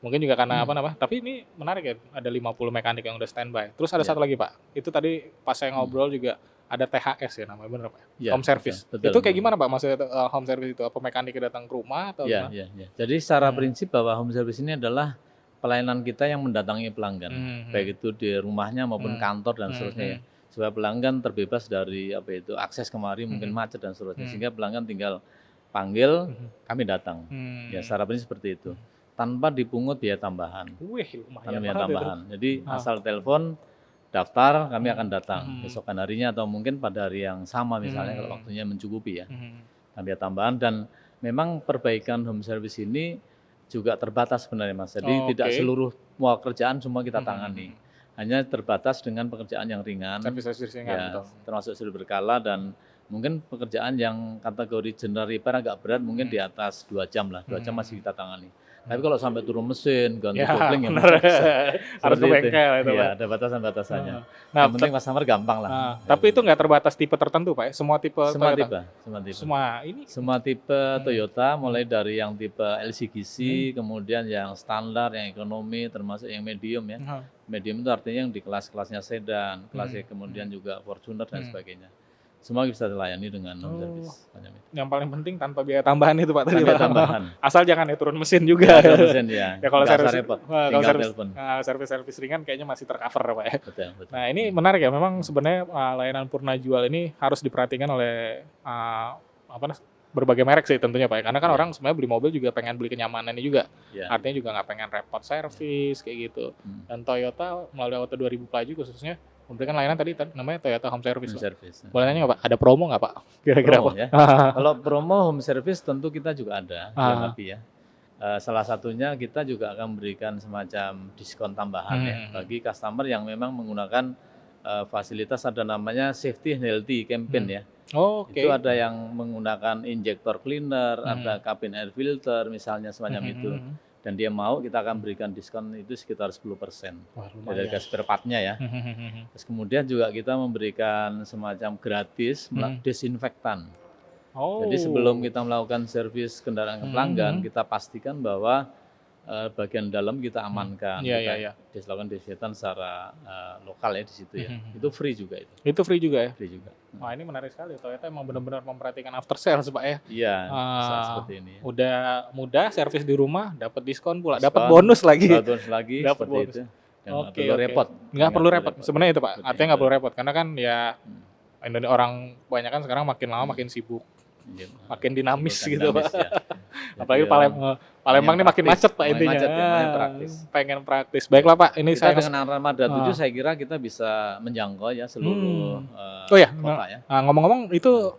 Mungkin juga karena apa namanya, tapi ini menarik ya, ada 50 mekanik yang udah standby. Terus ada satu lagi Pak, itu tadi pas saya ngobrol juga ada THS ya namanya, bener Pak? Ya, home service. Betul, itu kayak gimana Pak maksudnya home service itu? Apa mekaniknya datang ke rumah atau gimana? Ya. Jadi secara prinsip bahwa home service ini adalah pelayanan kita yang mendatangi pelanggan, baik itu di rumahnya maupun kantor dan seterusnya ya. Supaya pelanggan terbebas dari akses kemari mungkin macet dan seterusnya, sehingga pelanggan tinggal panggil, kami datang. Ya secara prinsip seperti itu. Tanpa dipungut biaya tambahan. Wih, lumayan biaya banget tambahan. Jadi asal telepon, daftar, kami akan datang besokan harinya atau mungkin pada hari yang sama misalnya kalau waktunya mencukupi ya. Biaya tambahan, dan memang perbaikan home service ini juga terbatas sebenarnya Mas. Jadi tidak seluruh kerjaan semua kita tangani. Hanya terbatas dengan pekerjaan yang ringan. Servis ringan, ya, termasuk servis berkala, dan mungkin pekerjaan yang kategori general repair agak berat, mungkin di atas 2 jam lah. 2 jam masih kita tangani. Tapi kalau sampai turun mesin, ganti kopling, harus ke bengkel itu. Ya, ada batasan-batasannya. Nah, yang penting customer gampang lah. Tapi itu nggak terbatas tipe tertentu Pak? Semua tipe semua Toyota? Tipe. Semua tipe Toyota, mulai dari yang tipe LCGC, kemudian yang standar, yang ekonomi, termasuk yang medium ya. Medium itu artinya yang di kelas-kelasnya sedan, kelasnya kemudian juga Fortuner dan sebagainya. Semua bisa dilayani dengan home service. Yang paling penting tanpa biaya tambahan itu Pak tadi Pak. Tambahan. Asal jangan turun mesin juga. Turun mesin ya. Ya kalau repot. servis ringan kayaknya masih tercover Pak ya. Betul. Nah ini menarik ya. Memang sebenarnya layanan Purna Jual ini harus diperhatikan oleh berbagai merek sih tentunya Pak. Karena kan orang sebenarnya beli mobil juga pengen beli kenyamanannya juga. Artinya juga nggak pengen repot servis kayak gitu. Dan Toyota melalui Auto 2000 Pelaju khususnya memberikan layanan tadi namanya Toyota Home Service. Boleh nanya nggak Pak? Ada promo nggak Pak? Kira-kira Pak? Ya. Kalau promo home service tentu kita juga ada, ya. Salah satunya kita juga akan memberikan semacam diskon tambahan ya bagi customer yang memang menggunakan fasilitas, ada namanya Safety and Healthy Campaign ya. Oh, oke. Itu ada yang menggunakan injector cleaner, ada cabin air filter misalnya semacam itu. Dan dia mau, kita akan berikan diskon itu sekitar 10% Wah, dari lumayan. harga spare part-nya ya. Terus kemudian juga kita memberikan semacam gratis desinfektan. Oh. Jadi sebelum kita melakukan servis kendaraan ke pelanggan, kita pastikan bahwa bagian dalam kita amankan, kita dilakukan desinfektan secara lokal ya di situ ya. Itu free juga itu. Itu free juga ya? Free juga. Wah, ini menarik sekali. Toyota emang benar-benar memperhatikan after sales, Pak ya. Iya, seperti ini. Udah mudah, servis di rumah, dapat diskon pula, dapat bonus lagi. Bonus lagi Dapat seperti bonus. itu. Oke, Nggak perlu repot. Nggak perlu repot. Sebenarnya itu, Pak. Seperti Artinya nggak perlu repot karena kan ya orang banyak kan sekarang makin lama makin sibuk. Iya, Makin dinamis bukan gitu, Pak. ya. Apalagi Jadi Palembang ini makin macet, Pak, intinya. Macet, ya, makin praktis. Pengen praktis. Baiklah, Pak. Ini kita saya dengan Armada 7 saya kira kita bisa menjangkau ya seluruh Oh ya, kota ya. ngomong-ngomong itu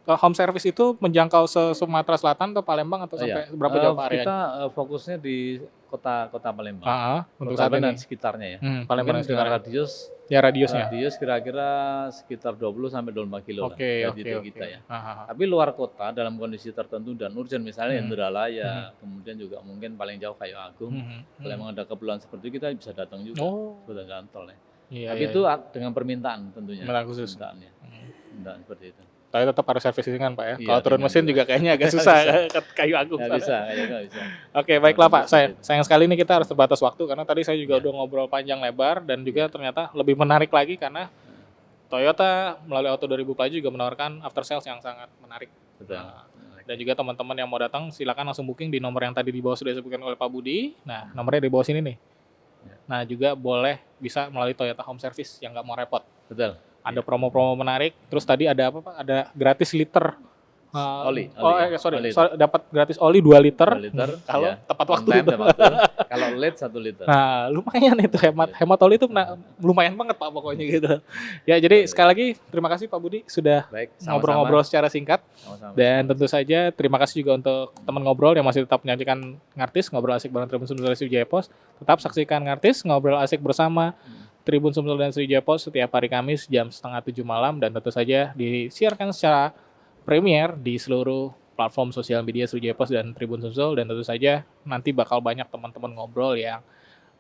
home service itu menjangkau Sumatera Selatan atau Palembang atau sampai berapa jauh Pak area? Kita fokusnya di kota Palembang. Untuk Kota saat dan ini. sekitarnya ya. Palembang dan Mungkin dengan sekitarnya. radiusnya Radiusnya. kira-kira sekitar 20 sampai 24 kilo Oke. lah dari kita ya. Tapi luar kota dalam kondisi tertentu dan urgent misalnya Indralaya, kemudian juga mungkin paling jauh Kayu Agung. Kalau memang ada keperluan seperti itu kita bisa datang juga. Sudah jalan tol ya. Iya, Tapi itu dengan permintaan tentunya. Permintaan khusus. Permintaan seperti itu. Tapi tetap harus servis kan Pak ya. Iya, Kalau turun mesin juga kayaknya agak susah ke Kayu Agung. Nggak bisa, nggak bisa. Oke, baiklah Pak. Sayang sekali ini kita harus terbatas waktu karena tadi saya juga udah ngobrol panjang lebar dan juga ternyata lebih menarik lagi karena Toyota melalui Auto 2000 Plaju juga menawarkan after sales yang sangat menarik. Betul. Dan juga teman-teman yang mau datang silakan langsung booking di nomor yang tadi di bawah sudah disebutkan oleh Pak Budi. Nah, nomornya di bawah sini nih. Nah, juga boleh bisa melalui Toyota Home Service yang nggak mau repot. Betul. Ada promo-promo menarik. Terus tadi ada apa Pak? Ada gratis liter oli. Dapat gratis oli 2 liter. 2 liter. Kalau tepat waktu. Kalau late 1 liter. Nah, lumayan itu hemat oli itu lumayan banget Pak pokoknya gitu. Ya, jadi sekali lagi terima kasih Pak Budi sudah ngobrol-ngobrol secara singkat. Sama-sama. Dan tentu saja terima kasih juga untuk teman ngobrol yang masih tetap menyajikan Ngartis ngobrol asik bareng Tribun Sumsel dan Sriwijaya Pos. Tetap saksikan Ngartis ngobrol asik bersama Tribun Sumsel dan Sriwijaya Pos setiap hari Kamis jam 6:30 malam dan tentu saja disiarkan secara premier di seluruh platform sosial media Sriwijaya Pos dan Tribun Sumsel dan tentu saja nanti bakal banyak teman-teman ngobrol yang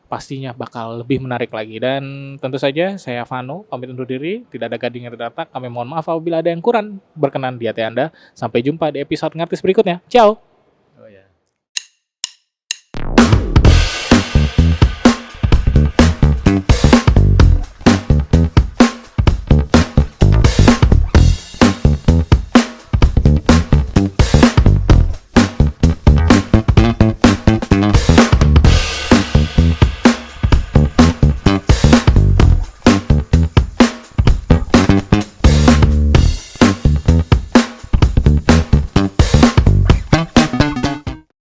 pastinya bakal lebih menarik lagi dan tentu saja saya Vano pamit undur diri, tidak ada gading yang terdatak, kami mohon maaf apabila ada yang kurang berkenan di hati Anda. Sampai jumpa di episode Ngartis berikutnya. Ciao.